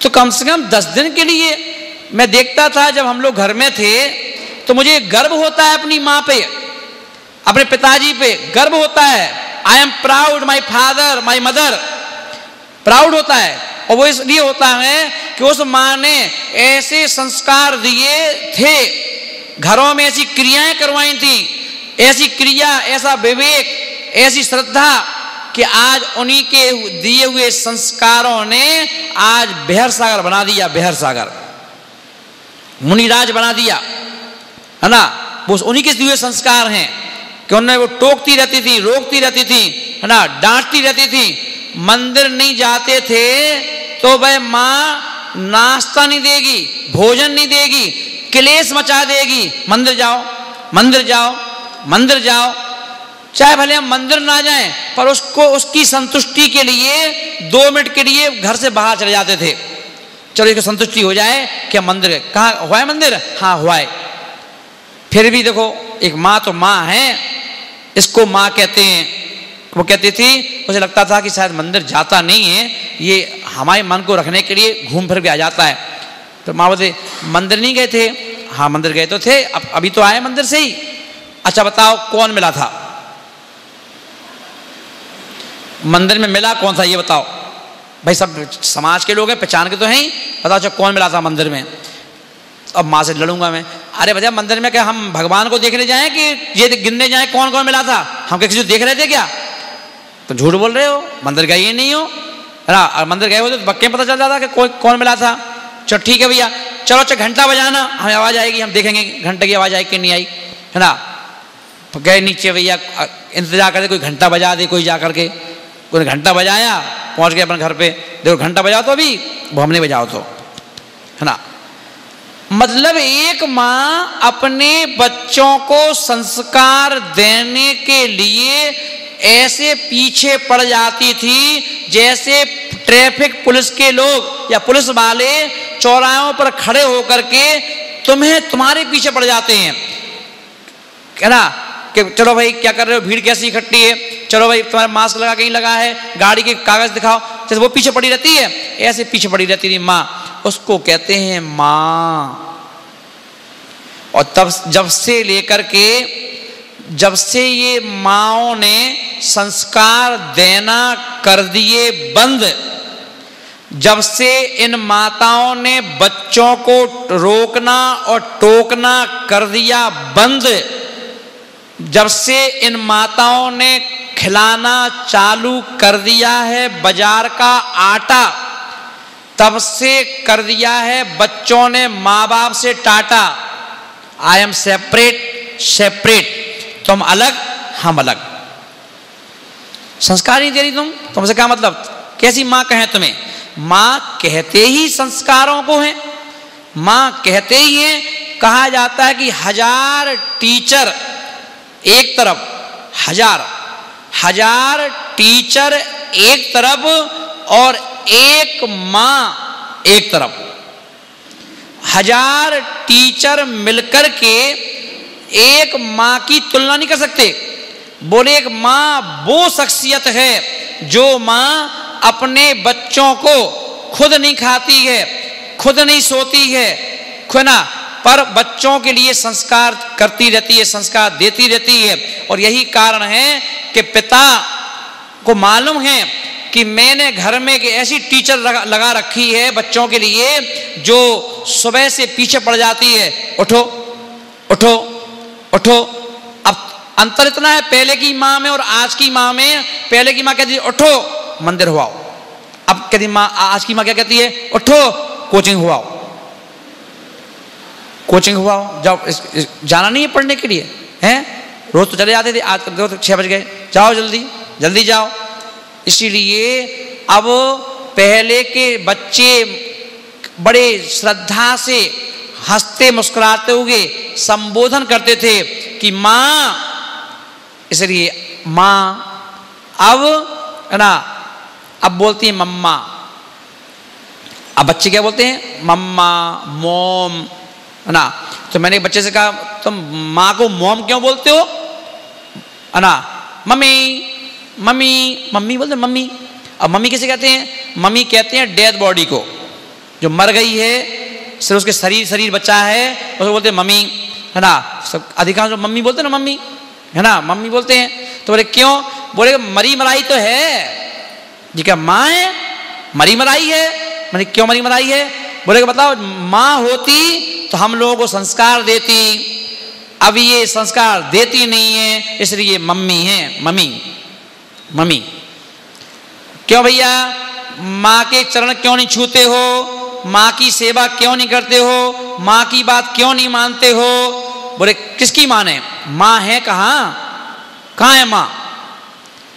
तो कम से कम 10 दिन के लिए मैं देखता था जब हम लोग घर में थे तो मुझे गर्व होता है अपनी माँ पे, अपने पिताजी पे गर्व होता है। I am proud my father my mother, proud होता है। और वो इसलिए होता है कि उस माँ ने ऐसे संस्कार दिए थे, घरों में ऐसी क्रियाएं करवाई थी, ऐसी क्रिया, ऐसा विवेक, ऐसी श्रद्धा कि आज उन्हीं के दिए हुए संस्कारों ने आज बिहार सागर बना दिया, बिहार सागर मुनिराज बना दिया, है ना। वो उन्हीं के दिए हुए संस्कार हैं कि उन्हें वो टोकती रहती थी, रोकती रहती थी, है ना, डांटती रहती थी। मंदिर नहीं जाते थे तो वह माँ नाश्ता नहीं देगी, भोजन नहीं देगी, क्लेश मचा देगी। मंदिर जाओ, मंदिर जाओ, मंदिर जाओ। चाहे भले हम मंदिर ना जाएं, पर उसको उसकी संतुष्टि के लिए 2 मिनट के लिए घर से बाहर चले जाते थे। चलो इसको संतुष्टि हो जाए कि मंदिर गए। कहाँ हुआ है मंदिर? हाँ हुआ है। फिर भी देखो, एक माँ तो माँ है, इसको माँ कहते हैं। वो कहती थी, मुझे लगता था कि शायद मंदिर जाता नहीं है, ये हमारे मन को रखने के लिए घूम फिर के आ जाता है। तो माँ बोलते मंदिर नहीं गए थे? हाँ मंदिर गए तो थे, अब अभी तो आए मंदिर से ही। अच्छा बताओ कौन मिला था मंदिर में? मिला कौन था ये बताओ भाई। सब समाज के लोग हैं, पहचान के तो हैं ही, बताओ अच्छा कौन मिला था मंदिर में? अब माँ से लड़ूंगा मैं, अरे भैया मंदिर में क्या हम भगवान को देखने जाएं कि ये गिनने जाएं कौन कौन मिला था? हम क्या किसी को देख रहे थे क्या? तो झूठ बोल रहे हो, मंदिर गए ही नहीं हो, है ना। और मंदिर गए होते तो बक्के पता चल जाता कि कोई कौन मिला था। चलो ठीक है भैया, चलो अच्छा घंटा बजाना, हमें आवाज़ आएगी, हम देखेंगे घंटे की आवाज़ आई कि नहीं आई, है ना। तो गए नीचे, भैया इंतजार करते कोई घंटा बजा दे, कोई जा करके कोई घंटा बजाया, पहुंच गए अपन घर पे, देखो घंटा बजाओ तो अभी, वो हमने बजाओ तो, है ना। मतलब एक माँ अपने बच्चों को संस्कार देने के लिए ऐसे पीछे पड़ जाती थी जैसे ट्रैफिक पुलिस के लोग या पुलिस वाले चौराहों पर खड़े होकर के तुम्हारे पीछे पड़ जाते हैं, है ना। कि चलो भाई क्या कर रहे हो, भीड़ कैसी इकट्ठी है, चलो भाई तुम्हारा मास्क लगा कहीं लगा है, गाड़ी के कागज दिखाओ, जैसे वो पीछे पड़ी रहती है, ऐसे पीछे पड़ी रहती थी माँ। उसको कहते हैं माँ। और तब जब से ये माँओं ने संस्कार देना कर दिए बंद, जब से इन माताओं ने बच्चों को रोकना और टोकना कर दिया बंद, जब से इन माताओं ने खिलाना चालू कर दिया है बाजार का आटा, तब से कर दिया है बच्चों ने माँ बाप से Tata. I am separate, separate, तुम अलग हम अलग। संस्कार नहीं दे रही तुमसे क्या मतलब? कैसी माँ कहें तुम्हें? माँ कहते ही संस्कारों को हैं, माँ कहते ही हैं। कहा जाता है कि 1000 टीचर एक तरफ, हजार टीचर एक तरफ और एक माँ एक तरफ। 1000 टीचर मिलकर के एक माँ की तुलना नहीं कर सकते। बोले एक माँ वो शख्सियत है जो माँ अपने बच्चों को खुद नहीं खाती है, खुद नहीं सोती है, खुद ना, पर बच्चों के लिए संस्कार करती रहती है, संस्कार देती रहती है। और यही कारण है कि पिता को मालूम है कि मैंने घर में एक ऐसी टीचर लगा रखी है बच्चों के लिए जो सुबह से पीछे पड़ जाती है, उठो उठो उठो। अब अंतर इतना है पहले की माँ में और आज की माँ में। पहले की माँ कहती है उठो मंदिर हुआओ, अब कहती माँ, आज की माँ क्या कहती है? उठो कोचिंग हुआओ, कोचिंग हुआओ। जाओ, जाना नहीं है पढ़ने के लिए, हैं? रोज तो चले जाते थे, आज देखो तो 6 बज गए, जाओ जल्दी जल्दी जाओ। इसीलिए अब पहले के बच्चे बड़े श्रद्धा से हंसते मुस्कुराते हुए संबोधन करते थे कि माँ, इसलिए माँ अब, है ना, अब बोलती है मम्मा। अब बच्चे क्या बोलते हैं? मम्मा, मोम, है ना। तो मैंने बच्चे से कहा तुम माँ को मोम क्यों बोलते हो? है ना, मम्मी मम्मी मम्मी बोलते मम्मी। अब मम्मी किसे कहते हैं? मम्मी कहते हैं डेड बॉडी को, जो मर गई है, सिर्फ उसके शरीर बचा है, उसको बोलते हैं मम्मी, है ना। सब अधिकांश लोग मम्मी बोलते हैं ना, मम्मी, है ना, मम्मी बोलते हैं। तो बोले क्यों? बोले मरी मराई तो है जी, क्या माँ है? मरी मराई है। मैंने क्यों मरी मराई है? बोले बताओ, माँ होती तो हम लोगों को संस्कार देती, अब ये संस्कार देती नहीं है, इसलिए मम्मी है, मम्मी मम्मी। क्यों भैया माँ के चरण क्यों नहीं छूते हो, माँ की सेवा क्यों नहीं करते हो, माँ की बात क्यों नहीं मानते हो। बोले किसकी माने, माँ है कहाँ, कहाँ है माँ,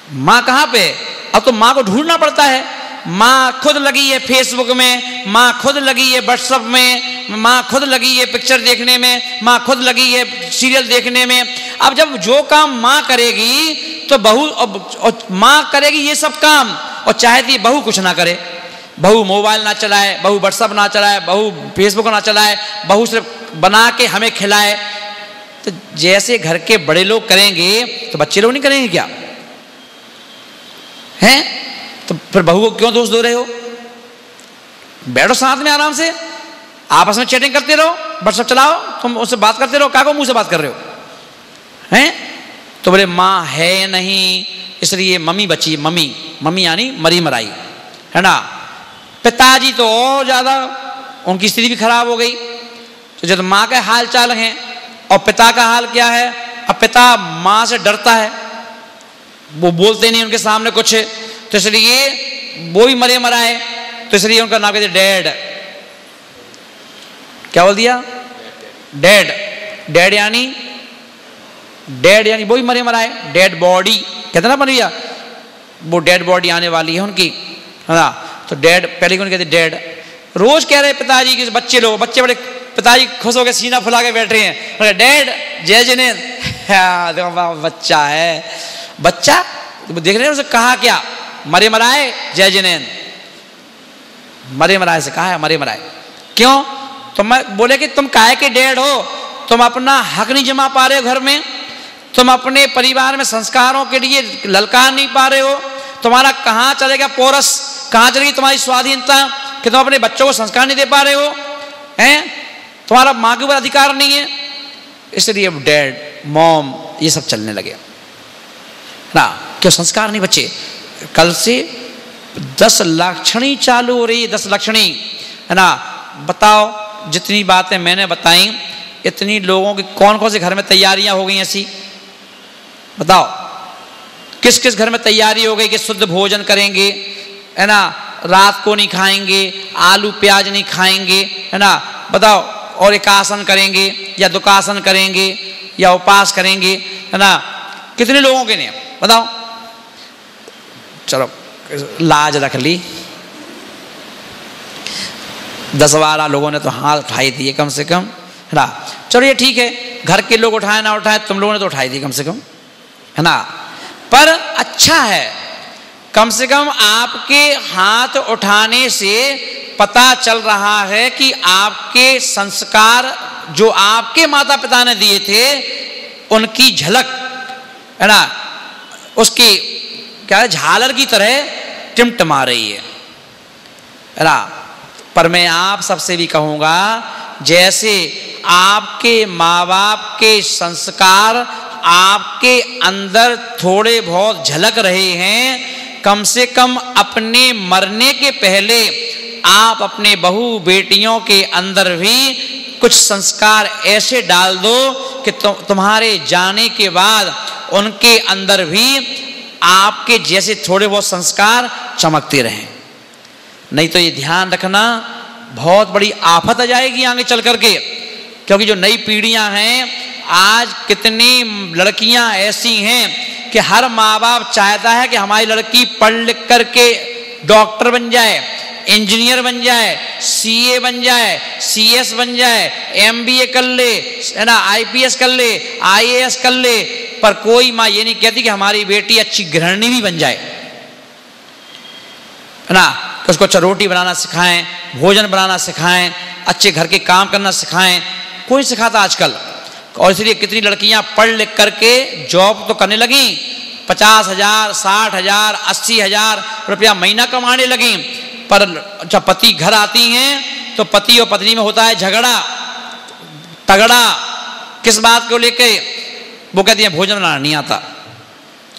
माँ कहाँ पे। अब तो माँ को ढूंढना पड़ता है। माँ खुद लगी है फेसबुक में, माँ खुद लगी है व्हाट्सएप में, माँ खुद लगी है पिक्चर देखने में, माँ खुद लगी है सीरियल देखने में। अब जब जो काम माँ करेगी तो बहू और माँ करेगी ये सब काम, और चाहती बहू कुछ ना करे, बहू मोबाइल ना चलाए, बहू व्हाट्सएप ना चलाए, बहू फेसबुक ना चलाए, बहू सिर्फ बना के हमें खिलाए। तो जैसे घर के बड़े लोग करेंगे तो बच्चे लोग नहीं करेंगे क्या हैं। तो फिर बहू को क्यों दोष दे रहे हो। बैठो साथ में आराम से, आपस में चैटिंग करते रहो, व्हाट्सएप चलाओ, तुम उससे बात करते रहो, काको मुंह से बात कर रहे हो हैं। तो बोले माँ है नहीं, इसलिए मम्मी बची, मम्मी मम्मी यानी मरी मराई है ना। पिताजी तो और ज्यादा, उनकी स्थिति भी खराब हो गई। तो जब माँ का हाल चाल है और पिता का हाल क्या है, अब पिता माँ से डरता है, वो बोलते नहीं उनके सामने कुछ, तो इसलिए वो भी मरे मराए, तो इसलिए उनका नाम कहते डैड। क्या बोल दिया, डैड। डैड यानी वो भी मरे मराए, डेड बॉडी कहते ना भैया, वो डेड बॉडी आने वाली है उनकी, है ना। तो डैड पहले कौन कहते डैड। रोज कह रहे पिताजी के बच्चे लोग, बच्चे बड़े पिताजी खुश होकर सीना फुला के बैठ रहे हैं, डैड जय जिनेंद्र। देखो बच्चा है, बच्चा देख रहे हैं उसे कहा क्या, मरे मराए जय जिनेंद्र, मरे मराए से कहा है मरे मराए। क्यों, तो मैं बोले कि तुम काहे के डैड हो, तुम अपना हक नहीं जमा पा रहे हो घर में, तुम अपने परिवार में संस्कारों के लिए ललकार नहीं पा रहे हो, तुम्हारा कहाँ चलेगा पोरस, कहाँ चलेगी तुम्हारी स्वाधीनता कि तुम अपने बच्चों को संस्कार नहीं दे पा रहे हो हैं, तुम्हारा माँ के ऊपर अधिकार नहीं है। इसलिए अब डैड मॉम ये सब चलने लगे ना, क्यों संस्कार नहीं बच्चे। कल से 10 लक्षणी चालू हो रही है, 10 लक्षणी है ना। बताओ जितनी बातें मैंने बताई, इतनी लोगों की कौन कौन से घर में तैयारियां हो गई ऐसी, बताओ किस किस घर में तैयारी हो गई कि शुद्ध भोजन करेंगे है ना, रात को नहीं खाएंगे, आलू प्याज नहीं खाएंगे है ना। बताओ, और एकासन करेंगे या दुकासन करेंगे या उपवास करेंगे है ना, कितने लोगों के ने बताओ। चलो लाज रख ली, 10-12 लोगों ने तो हाथ उठाई थी कम से कम है ना। चलो ये ठीक है, घर के लोग उठाए ना उठाए, तुम लोगों ने तो उठाई थी कम से कम है ना। पर अच्छा है, कम से कम आपके हाथ उठाने से पता चल रहा है कि आपके संस्कार जो आपके माता पिता ने दिए थे उनकी झलक है ना, उसकी क्या है, झालर की तरह टिमटिमा रही है ना। पर मैं आप सबसे भी कहूँगा, जैसे आपके माँ बाप के संस्कार आपके अंदर थोड़े बहुत झलक रहे हैं, कम से कम अपने मरने के पहले आप अपने बहू बेटियों के अंदर भी कुछ संस्कार ऐसे डाल दो कि तुम्हारे जाने के बाद उनके अंदर भी आपके जैसे थोड़े बहुत संस्कार चमकते रहें। नहीं तो ये ध्यान रखना, बहुत बड़ी आफत आ जाएगी आगे चल करके। क्योंकि जो नई पीढ़ियां हैं, आज कितनी लड़कियां ऐसी हैं कि हर माँ बाप चाहता है कि हमारी लड़की पढ़ लिख करके डॉक्टर बन जाए, इंजीनियर बन जाए, सीए बन जाए, सीएस बन जाए, एमबीए कर ले है ना, आईपीएस कर ले, आईएएस कर ले। पर कोई माँ ये नहीं कहती कि हमारी बेटी अच्छी गृहिणी भी बन जाए है ना, कि उसको अच्छा रोटी बनाना सिखाएं, भोजन बनाना सिखाएं, अच्छे घर के काम करना सिखाएं। कोई सिखाता आजकल। और इसलिए कितनी लड़कियां पढ़ लिख करके जॉब तो करने लगी, 50,000, 60,000, 80,000 रुपया महीना कमाने लगी। पर जब पति घर आती हैं तो पति और पत्नी में होता है झगड़ा तगड़ा। किस बात को लेके? वो कहती है भोजन बनाना नहीं आता,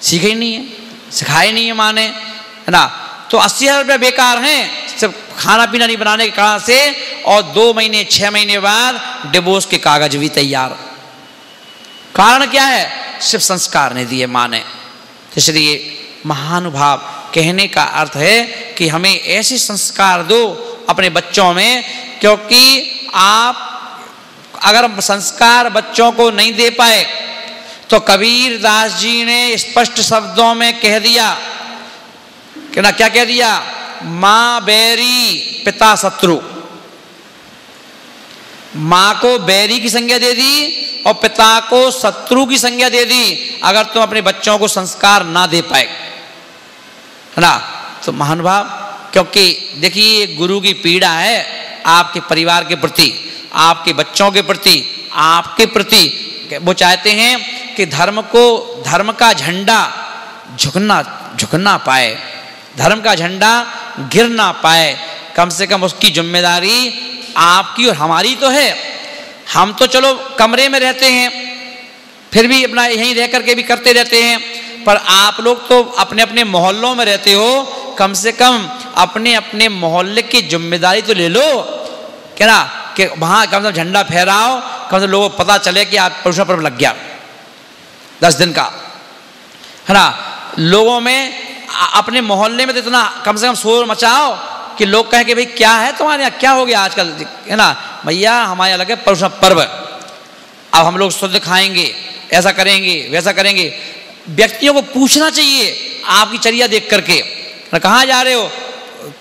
सीखे ही नहीं है, सिखाए नहीं है माँ ने है ना। तो 80,000 रुपये बेकार हैं सिर्फ खाना पीना नहीं बनाने के कारण से, और 2 महीने 6 महीने बाद डिवोर्स के कागज भी तैयार। कारण क्या है? सिर्फ संस्कार नहीं दिए माँ ने। इसलिए महानुभाव कहने का अर्थ है कि हमें ऐसे संस्कार दो अपने बच्चों में, क्योंकि आप अगर संस्कार बच्चों को नहीं दे पाए तो कबीर दास जी ने स्पष्ट शब्दों में कह दिया कि ना, क्या कह दिया, मां बैरी पिता शत्रु। मां को बैरी की संज्ञा दे दी और पिता को शत्रु की संज्ञा दे दी अगर तुम अपने बच्चों को संस्कार ना दे पाए, है ना। तो महानुभाव, क्योंकि देखिए गुरु की पीड़ा है आपके परिवार के प्रति, आपके बच्चों के प्रति, आपके प्रति। वो चाहते हैं कि धर्म का झंडा झुक ना पाए, धर्म का झंडा गिर ना पाए। कम से कम उसकी जिम्मेदारी आपकी और हमारी तो है। हम तो चलो कमरे में रहते हैं, फिर भी अपना यहीं रह करके भी करते रहते हैं, पर आप लोग तो अपने अपने मोहल्लों में रहते हो। कम से कम अपने अपने मोहल्ले की जिम्मेदारी तो ले लो, क्या ना, कि वहाँ कम से कम झंडा फहराओ, कम से कम लोगों को पता चले कि आज पर्व पर्व लग गया 10 दिन का, है ना। लोगों में अपने मोहल्ले में तो इतना कम से कम शोर मचाओ कि लोग कहें कि भाई क्या है तुम्हारे यहाँ, क्या हो गया आजकल, है ना। भैया हमारे यहाँ लगे पर्व, अब हम लोग शुद्ध खाएंगे, ऐसा करेंगे वैसा करेंगे। व्यक्तियों को पूछना चाहिए आपकी चर्या देख करके, कहाँ जा रहे हो,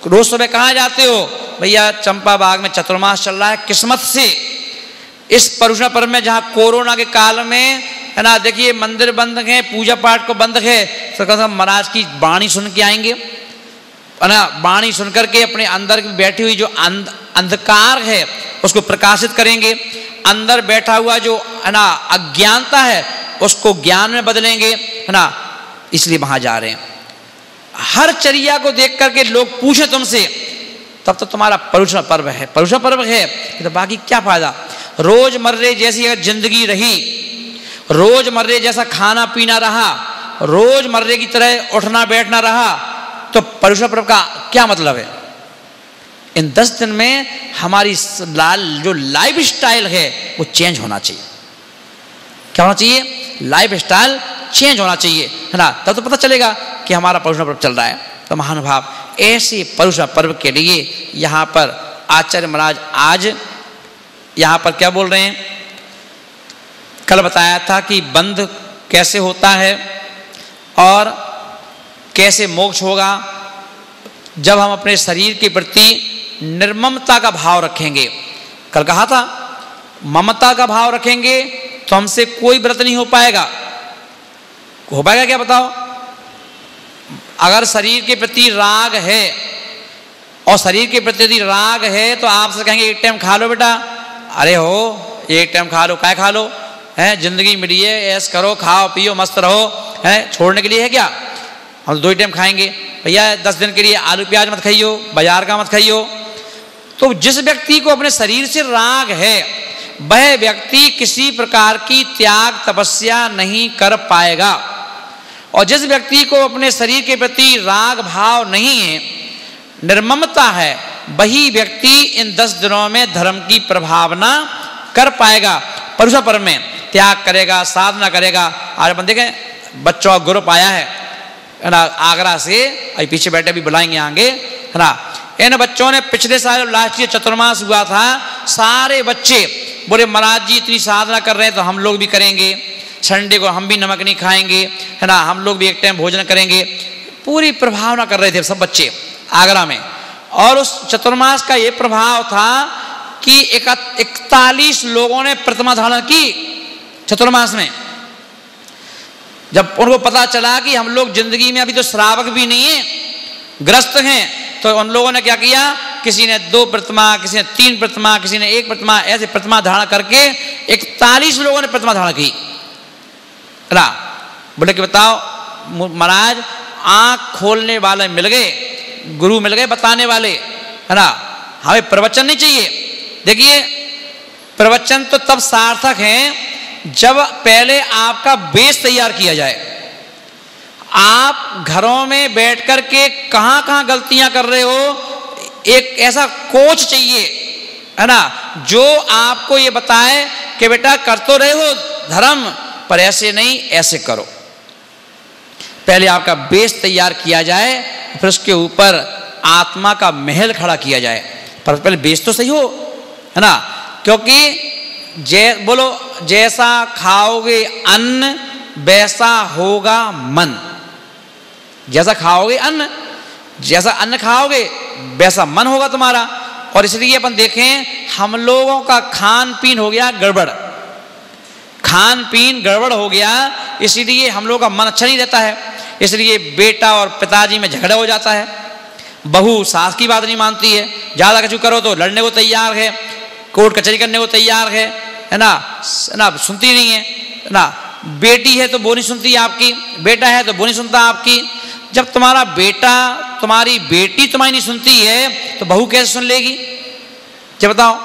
रोज सुबह कहाँ जाते हो, भैया चंपा बाग में चतुर्मास चल रहा है। किस्मत से इस पर्व में जहाँ कोरोना के काल में, है ना, देखिए मंदिर बंद है, पूजा पाठ को बंद है, तो कम से कम महाराज की वाणी सुन के आएंगे, है ना। वाणी सुन करके अपने अंदर बैठी हुई जो अंधकार है उसको प्रकाशित करेंगे, अंदर बैठा हुआ जो, है ना, अज्ञानता है उसको ज्ञान में बदलेंगे, है ना। इसलिए वहां जा रहे हैं। हर चर्या को देख करके लोग पूछे तुमसे, तब तो तुम्हारा पर्व है, तो बाकी क्या फायदा। रोजमर्रे जैसी अगर जिंदगी रही, रोजमर्रे जैसा खाना पीना रहा, रोजमर्रे की तरह उठना बैठना रहा, तो पर्व का क्या मतलब है। इन 10 दिन में हमारी जो लाइफ स्टाइल है वो चेंज होना चाहिए। क्या होना चाहिए, लाइफ स्टाइल चेंज होना चाहिए, है ना। तब तो पता चलेगा कि हमारा पर्व चल रहा है। तो महानुभाव, ऐसे पर्व के लिए यहाँ पर आचार्य महाराज आज यहाँ पर क्या बोल रहे हैं। कल बताया था कि बंध कैसे होता है और कैसे मोक्ष होगा, जब हम अपने शरीर के प्रति निर्ममता का भाव रखेंगे। कल कहा था ममता का भाव रखेंगे तो हमसे कोई व्रत नहीं हो पाएगा। हो पाएगा क्या बताओ। अगर शरीर के प्रति राग है और शरीर के प्रति राग है तो आपसे कहेंगे एक टाइम खा लो बेटा, अरे हो एक टाइम खा लो, क्या खा लो, है जिंदगी मिली है, ऐश करो, खाओ पियो मस्त रहो, है छोड़ने के लिए है क्या। हम 2 टाइम खाएंगे भैया, 10 दिन के लिए आलू प्याज मत खाइयो, बाजार का मत खाइयो। तो जिस व्यक्ति को अपने शरीर से राग है वह व्यक्ति किसी प्रकार की त्याग तपस्या नहीं कर पाएगा, और जिस व्यक्ति को अपने शरीर के प्रति राग भाव नहीं है, निर्ममता है, वही व्यक्ति इन 10 दिनों में धर्म की प्रभावना कर पाएगा। पर्व में त्याग करेगा, साधना करेगा। आज अपन देखें बच्चों का ग्रुप आया है ना आगरा से, अभी पीछे बैठे भी बुलाएंगे आगे, है ना। इन बच्चों ने पिछले साल लास्ट ईयर चतुर्मास हुआ था, सारे बच्चे बोले महाराज जी इतनी साधना कर रहे हैं तो हम लोग भी करेंगे, संडे को हम भी नमक नहीं खाएंगे, है ना, हम लोग भी एक टाइम भोजन करेंगे। पूरी प्रभावना कर रहे थे सब बच्चे आगरा में। और उस चतुर्मास का ये प्रभाव था कि 41 लोगों ने प्रतिमा धारण की चतुर्मास में। जब उनको पता चला कि हम लोग जिंदगी में अभी तो श्रावक भी नहीं है, ग्रस्त हैं, तो उन लोगों ने क्या किया, किसी ने 2 प्रतिमा, किसी ने 3 प्रतिमा, किसी ने 1 प्रतिमा, ऐसे प्रतिमा धारण करके 41 लोगों ने प्रतिमा धारण की। बोले कि बताओ महाराज आंख खोलने वाले मिल गए, गुरु मिल गए बताने वाले, है ना। हमें प्रवचन नहीं चाहिए। देखिए प्रवचन तो तब सार्थक है जब पहले आपका बेस तैयार किया जाए। आप घरों में बैठ कर के कहां कहां गलतियां कर रहे हो, एक ऐसा कोच चाहिए, है ना, जो आपको ये बताए कि बेटा कर तो रहे हो धर्म, पर ऐसे नहीं ऐसे करो। पहले आपका बेस तैयार किया जाए फिर उसके ऊपर आत्मा का महल खड़ा किया जाए। पर पहले बेच तो सही हो, है ना, क्योंकि बोलो जैसा खाओगे अन्न वैसा होगा मन। जैसा खाओगे अन्न, जैसा अन्न खाओगे वैसा मन होगा तुम्हारा। और इसलिए अपन देखें हम लोगों का खान पीन हो गया गड़बड़, खान पीन गड़बड़ हो गया, इसीलिए हम लोगों का मन अच्छा नहीं रहता है। इसलिए बेटा और पिताजी में झगड़ा हो जाता है, बहू सास की बात नहीं मानती है, ज़्यादा कुछ करो तो लड़ने को तैयार है, कोर्ट कचहरी करने को तैयार है ना, सुनती नहीं है ना। बेटी है तो वो नहीं सुनती आपकी, बेटा है तो वो नहीं सुनता आपकी। जब तुम्हारा बेटा तुम्हारी बेटी तुम्हारी नहीं सुनती है तो बहू कैसे सुन लेगी? जब बताओ,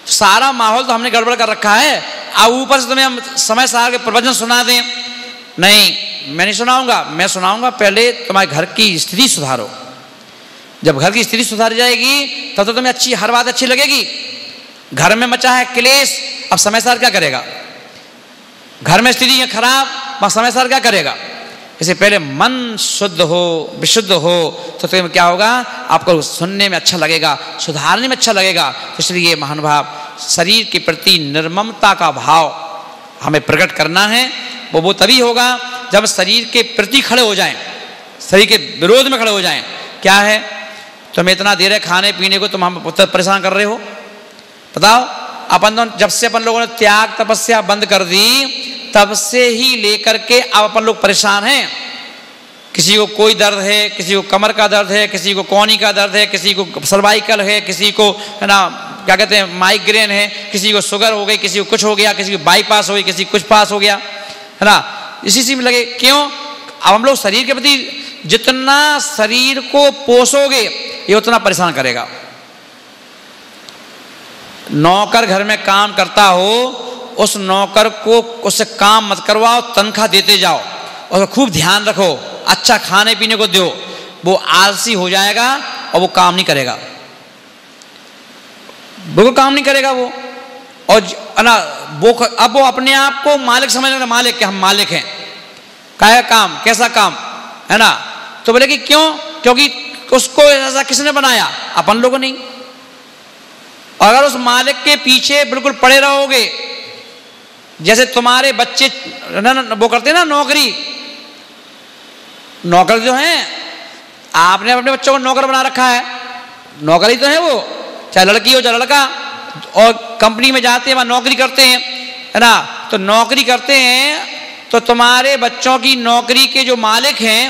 सारा माहौल तो हमने गड़बड़ कर रखा है, अब ऊपर से तुम्हें हम समय सार के प्रवचन सुना दें? नहीं, मैं नहीं सुनाऊंगा। मैं सुनाऊंगा पहले तुम्हारे घर की स्थिति सुधारो। जब घर की स्थिति सुधार जाएगी तब तो तुम्हें अच्छी हर बात अच्छी लगेगी। घर में मचा है क्लेश, अब समय सार क्या करेगा? घर में स्थिति है खराब, वह समय सार क्या करेगा? इससे पहले मन शुद्ध हो, विशुद्ध हो, तो तुम्हें क्या होगा? आपको सुनने में अच्छा लगेगा, सुधारने में अच्छा लगेगा। इसलिए महानुभाव, शरीर के प्रति निर्ममता का भाव हमें प्रकट करना है। वो तभी होगा जब शरीर के प्रति खड़े हो जाएं, शरीर के विरोध में खड़े हो जाएं। क्या है? तुम्हें इतना दे रहे खाने पीने को, तुम हम परेशान कर रहे हो। बताओ, अपन जब से अपन लोगों ने त्याग तपस्या बंद कर दी तब से ही लेकर के अब अपन लोग परेशान हैं। किसी को कोई दर्द है, किसी को कमर का दर्द है, किसी को कोहनी का दर्द है, किसी को सर्वाइकल है, किसी को है ना क्या कहते हैं माइग्रेन है, किसी को शुगर हो गई, किसी को कुछ हो गया, किसी को बाईपास हो गई, किसी को कुछ पास हो गया, है ना। इसी में लगे क्यों? अब हम लोग शरीर के प्रति जितना शरीर को पोसोगे ये उतना परेशान करेगा। नौकर घर में काम करता हो, उस नौकर को उससे काम मत करवाओ, तनख्वाह देते जाओ और खूब ध्यान रखो, अच्छा खाने पीने को दो। वो आलसी हो जाएगा और वो काम नहीं करेगा, वो काम नहीं करेगा वो। और ना वो अब वो अपने आप को मालिक समझ रहे, मालिक के हम मालिक हैं, क्या काम, कैसा काम, है ना। तो बोले कि क्यों? क्योंकि उसको ऐसा किसने बनाया? अपन लोगों नहीं। अगर उस मालिक के पीछे बिल्कुल पड़े रहोगे, जैसे तुम्हारे बच्चे वो करते हैं ना नौकरी, नौकर जो हैं, आपने अपने बच्चों को नौकर बना रखा है, नौकरी तो है वो, चाहे लड़की हो चाहे लड़का, और कंपनी में जाते हैं वहां नौकरी करते हैं, है ना। तो नौकरी करते हैं तो तुम्हारे बच्चों की नौकरी के जो मालिक हैं,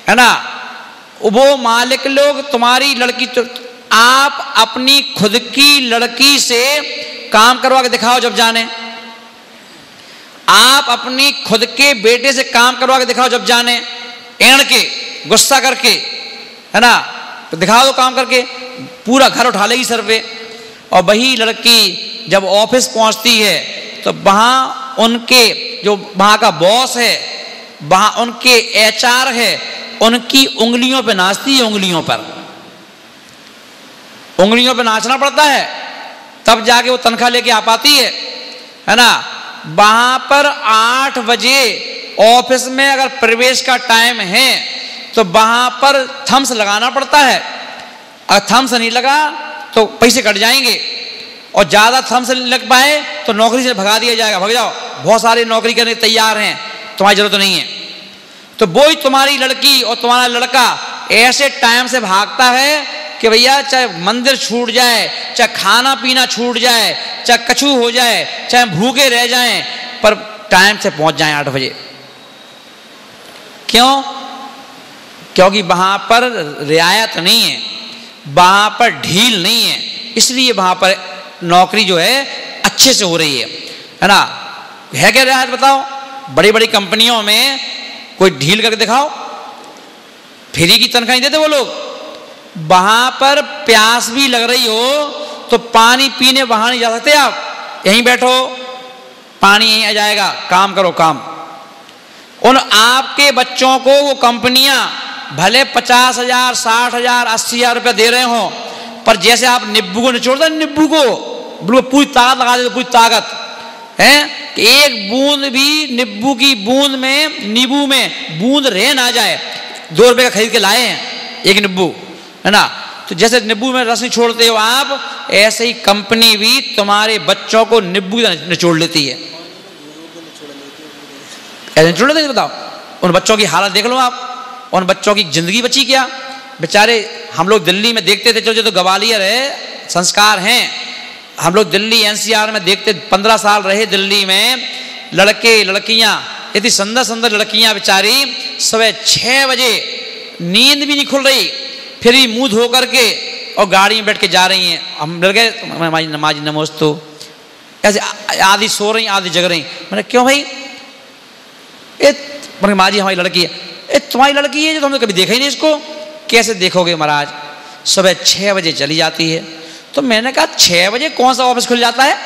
है ना, वो मालिक लोग तुम्हारी लड़की, तो आप अपनी खुद की लड़की से काम करवा के दिखाओ जब जाने, आप अपनी खुद के बेटे से काम करवा के दिखाओ जब जाने, एड़ के गुस्सा करके, है ना, तो दिखा दो काम करके, पूरा घर उठा लेगी सर पे। और वही लड़की जब ऑफिस पहुंचती है तो वहां उनके जो वहां का बॉस है, वहां उनके एचआर है, उनकी उंगलियों पे नाचती है, उंगलियों पे नाचना पड़ता है, तब जाके वो तनख्वाह लेके आ पाती है ना। वहां पर 8 बजे ऑफिस में अगर प्रवेश का टाइम है तो वहां पर थम्स लगाना पड़ता है, अगर थम्स नहीं लगा तो पैसे कट जाएंगे, और ज्यादा थम्स नहीं लग पाए तो नौकरी से भगा दिया जाएगा, भाग जाओ, बहुत सारे नौकरी करने तैयार हैं, तुम्हारी जरूरत नहीं है। तो वो ही तुम्हारी लड़की और तुम्हारा लड़का ऐसे टाइम से भागता है कि भैया चाहे मंदिर छूट जाए, चाहे खाना पीना छूट जाए, चाहे कछू हो जाए, चाहे भूखे रह जाएं, पर टाइम से पहुंच जाएं 8 बजे। क्यों? क्योंकि वहां पर रियायत नहीं है, वहां पर ढील नहीं है, इसलिए वहां पर नौकरी जो है अच्छे से हो रही है ना। है क्या रियायत बताओ? बड़ी बड़ी कंपनियों में कोई ढील करके दिखाओ, फ्री की तनख्वाह नहीं देते वो लोग। वहां पर प्यास भी लग रही हो तो पानी पीने वहां नहीं जा सकते आप, यहीं बैठो, पानी यहीं आ जाएगा, काम करो काम। उन आपके बच्चों को वो कंपनियां भले 50,000, 60,000, 80,000 रुपया दे रहे हो, पर जैसे आप नींबू को निचोड़ते, नींबू को बिल्कुल पूरी ताकत लगा देते, पूरी ताकत है कि एक बूंद भी नींबू की बूंद में, नींबू में बूंद रह ना जाए, 2 रुपये का खरीद के लाए हैं एक नींबू, है ना। तो जैसे नींबू में रस निचोड़ते हो आप, ऐसे ही कंपनी भी तुम्हारे बच्चों को नींबू निचोड़ लेती है। ऐसे निचोड़ लेते, बताओ उन बच्चों की हालत देख लो आप, उन बच्चों की जिंदगी बची क्या बेचारे। हम लोग दिल्ली में देखते थे, जो तो ग्वालियर है संस्कार हैं, हम लोग दिल्ली एनसीआर में देखते, 15 साल रहे दिल्ली में, लड़के लड़कियां, इतनी सुंदर सुंदर लड़कियां बेचारी सुबह 6 बजे नींद भी नहीं खुल रही, फिर भी मुंह धो करके और गाड़ी में बैठ के जा रही हैं। हम डर गए, नमाज नमोस्तु, ऐसे आधी सो रही आधी जग रही। मैंने क्यों भाई, माँ जी हमारी लड़की है, तुम्हारी लड़की है जो तुमने कभी देखा ही नहीं इसको, कैसे देखोगे महाराज। सुबह 6 बजे चली जाती है। तो मैंने कहा 6 बजे कौन सा ऑफिस खुल जाता है,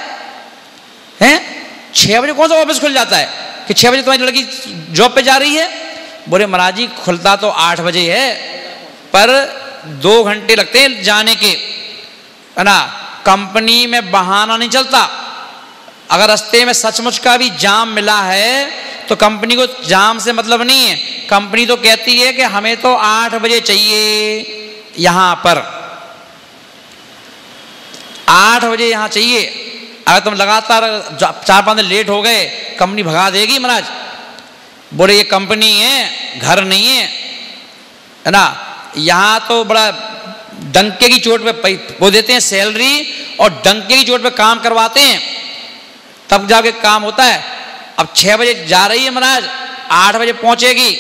हैं 6 बजे कौन सा ऑफिस खुल जाता है कि 6 बजे तुम्हारी लड़की जॉब पे जा रही है। बोले महाराज जी खुलता तो 8 बजे है, पर 2 घंटे लगते हैं जाने के, है ना। कंपनी में बहाना नहीं चलता। अगर रास्ते में सचमुच का भी जाम मिला है तो कंपनी को जाम से मतलब नहीं है, कंपनी तो कहती है कि हमें तो 8 बजे चाहिए यहां पर, 8 बजे यहां चाहिए। अगर तुम लगातार 4-5 दिन लेट हो गए, कंपनी भगा देगी महाराज। बोले ये कंपनी है, घर नहीं है ना। यहां तो बड़ा डंके की चोट पे वो देते हैं सैलरी, और डंके की चोट पे काम करवाते हैं, तब जाके काम होता है। अब 6 बजे जा रही है महाराज, 8 बजे पहुंचेगी,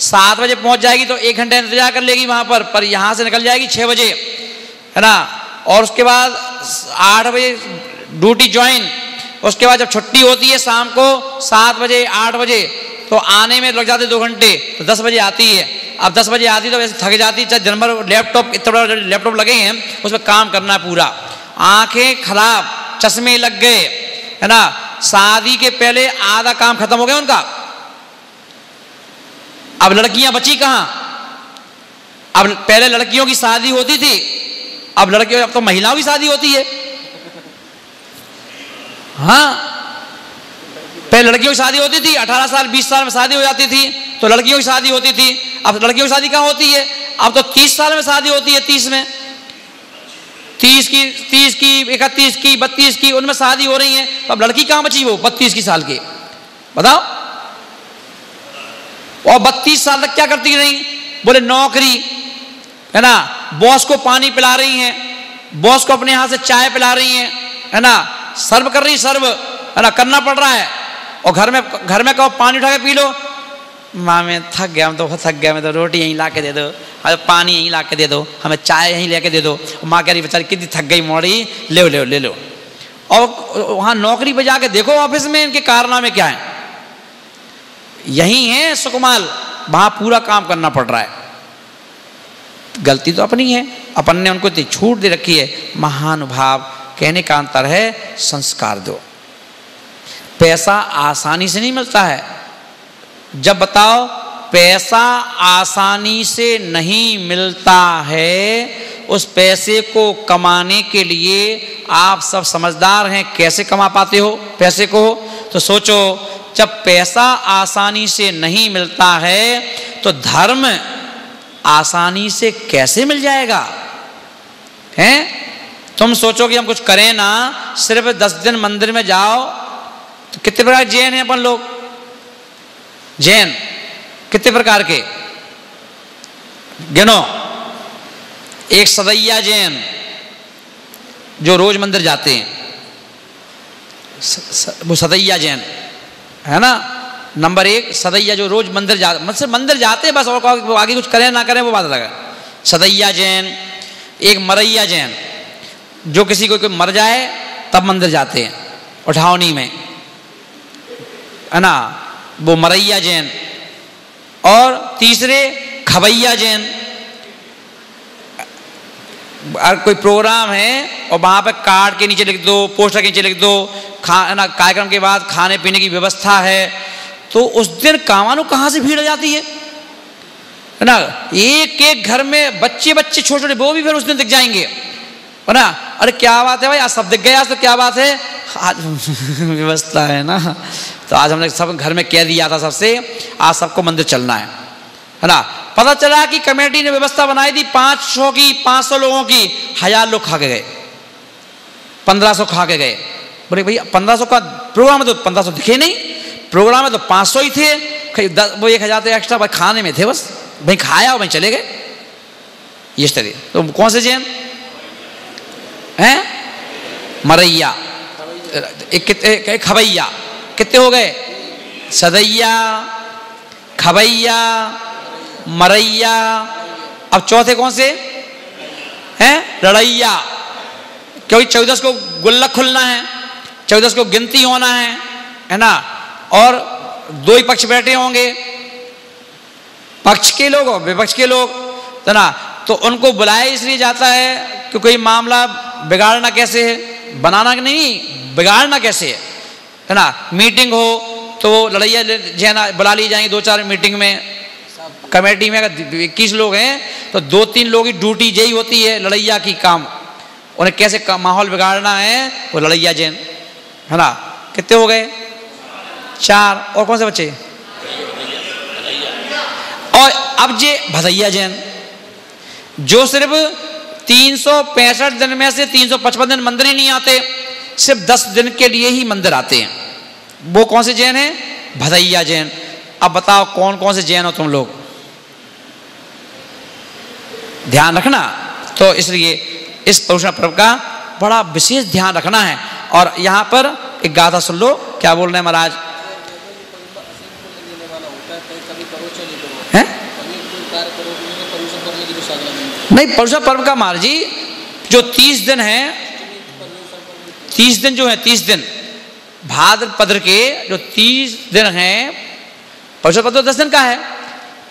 7 बजे पहुंच जाएगी तो 1 घंटा इंतजार कर लेगी वहां पर यहां से निकल जाएगी 6 बजे, है ना। और उसके बाद 8 बजे ड्यूटी ज्वाइन, उसके बाद जब छुट्टी होती है शाम को 7 बजे 8 बजे, तो आने में लग जाते 2 घंटे, तो 10 बजे आती है। अब 10 बजे आती तो वैसे थक जाती, चाहे दिन भर लैपटॉप, इतना बड़ा लैपटॉप लगे हैं उसमें काम करना है पूरा, आंखें खराब, चश्मे लग गए, है ना। शादी के पहले आधा काम खत्म हो गया उनका। अब लड़कियां बची कहां। अब पहले लड़कियों की शादी होती थी, अब तो महिलाओं की शादी होती है। हाँ, पहले लड़कियों की शादी होती थी, 18 साल 20 साल में शादी हो जाती थी, तो लड़कियों की शादी होती थी। अब लड़कियों की शादी कहां होती है, अब तो 30 साल में शादी होती है, 30 में, 30 की 31 की 32 की, उनमें शादी हो रही है। तो अब लड़की कहां बची, वो 32 की साल की, बताओ। और 32 साल तक क्या करती रही, बोले नौकरी, है ना। बॉस को पानी पिला रही हैं, बॉस को अपने हाथ से चाय पिला रही हैं, है ना, सर्व कर रही, सर्व, है ना, करना पड़ रहा है। और घर में कहो पानी उठा के पी लो, माँ मैं थक गया, मैं तो थक गया, मैं तो रोटी यहीं ला के दे दो, अरे पानी यहीं ला के दे दो, हमें चाय यहीं लेके दे दो। माँ कह रही बेचारी कितनी थक गई मोड़ी, ले लो। और वहाँ नौकरी पे जाके देखो ऑफिस में इनके कारनामे क्या है, यही है सुकमाल, वहाँ पूरा काम करना पड़ रहा है। गलती तो अपनी है, अपन ने उनको इतनी छूट दे रखी है। महानुभाव, कहने का अंतर है संस्कार दो। पैसा आसानी से नहीं मिलता है। जब बताओ पैसा आसानी से नहीं मिलता है, उस पैसे को कमाने के लिए आप सब समझदार हैं, कैसे कमा पाते हो पैसे को। तो सोचो, जब पैसा आसानी से नहीं मिलता है तो धर्म आसानी से कैसे मिल जाएगा, हैं? तुम सोचो कि हम कुछ करें ना, सिर्फ 10 दिन मंदिर में जाओ, तो कितने प्रकार के जैन हैं अपन लोग, जैन कितने प्रकार के गिनो। एक सदैया जैन जो रोज मंदिर जाते हैं, वो सदैया जैन है ना। नंबर 1 सदैया जो रोज मंदिर जाते हैं, बस और वो आगे कुछ करें ना करें वो बात अलग है। सदैया जैन। एक मरैया जैन, जो किसी को कोई मर जाए तब मंदिर जाते हैं उठावनी में, है ना, वो मरैया जैन। और तीसरे खवैया जैन, कोई प्रोग्राम है और वहां पर कार्ड के नीचे लिख दो, पोस्टर के नीचे लिख दो, ना कार्यक्रम के बाद खाने पीने की व्यवस्था है, तो उस दिन कामानु कहां से भीड़ हो जाती है ना। एक घर में बच्चे छोटे छोटे, वो भी फिर उस दिन दिख जाएंगे, है ना। अरे क्या बात है भाई, आज सब दिख गए, आज तो क्या बात है, आज व्यवस्था है ना, तो आज हमने सब घर में कह दिया था सबसे, आज सबको मंदिर चलना है ना। पता चला कि कमेटी ने व्यवस्था बनाई थी 500 की, 500 लोगों की, 1000 लोग खा के गए, 1500 खा के गए। बोले भैया 1500 का प्रोग्राम है तो 1500 दिखे नहीं, प्रोग्राम में तो 500 ही थे, वो 1000 तो एक्स्ट्रा भाई खाने में थे, बस भाई खाया और भाई चले गए। इस तरह तो कौन से जैन हैं? मरैया, एक खबैया, कितने हो गए? सदैया, खबैया, मरैया। अब चौथे कौन से हैं? लड़ैया, क्योंकि 14 को गुल्लक खुलना है, 14 को गिनती होना है ना, और 2 ही पक्ष बैठे होंगे, पक्ष के लोग और विपक्ष के लोग, है ना। तो उनको बुलाया इसलिए जाता है कि कोई मामला बिगाड़ना कैसे है, बनाना नहीं, बिगाड़ना कैसे है ना। मीटिंग हो तो लड़ैया जैन बुला ली जाएंगे 2-4 मीटिंग में। कमेटी में अगर 21 लोग हैं तो 2-3 लोग की ड्यूटी यही होती है लड़ैया की काम, उन्हें कैसे माहौल बिगाड़ना है, वो लड़ैया जैन, है ना। कितने हो गए? 4। और कौन से बच्चे? और अब ये भदैया जैन, जो सिर्फ 365 दिन में से 355 दिन मंदिर ही नहीं आते, सिर्फ 10 दिन के लिए ही मंदिर आते हैं। वो कौन से जैन हैं? भदैया जैन। अब बताओ कौन कौन से जैन हो तुम लोग, ध्यान रखना। तो इसलिए इस पर्युषण पर्व का बड़ा विशेष ध्यान रखना है। और यहां पर एक गाथा सुन लो, क्या बोल रहे हैं महाराज? हैं? नहीं, पर्युषण पर्व का महाराज जी जो 30 दिन है, 30 दिन जो है, 30 दिन भाद्रपद के जो 30 दिन हैं, पर्युषण पर्व तो 10 दिन का है,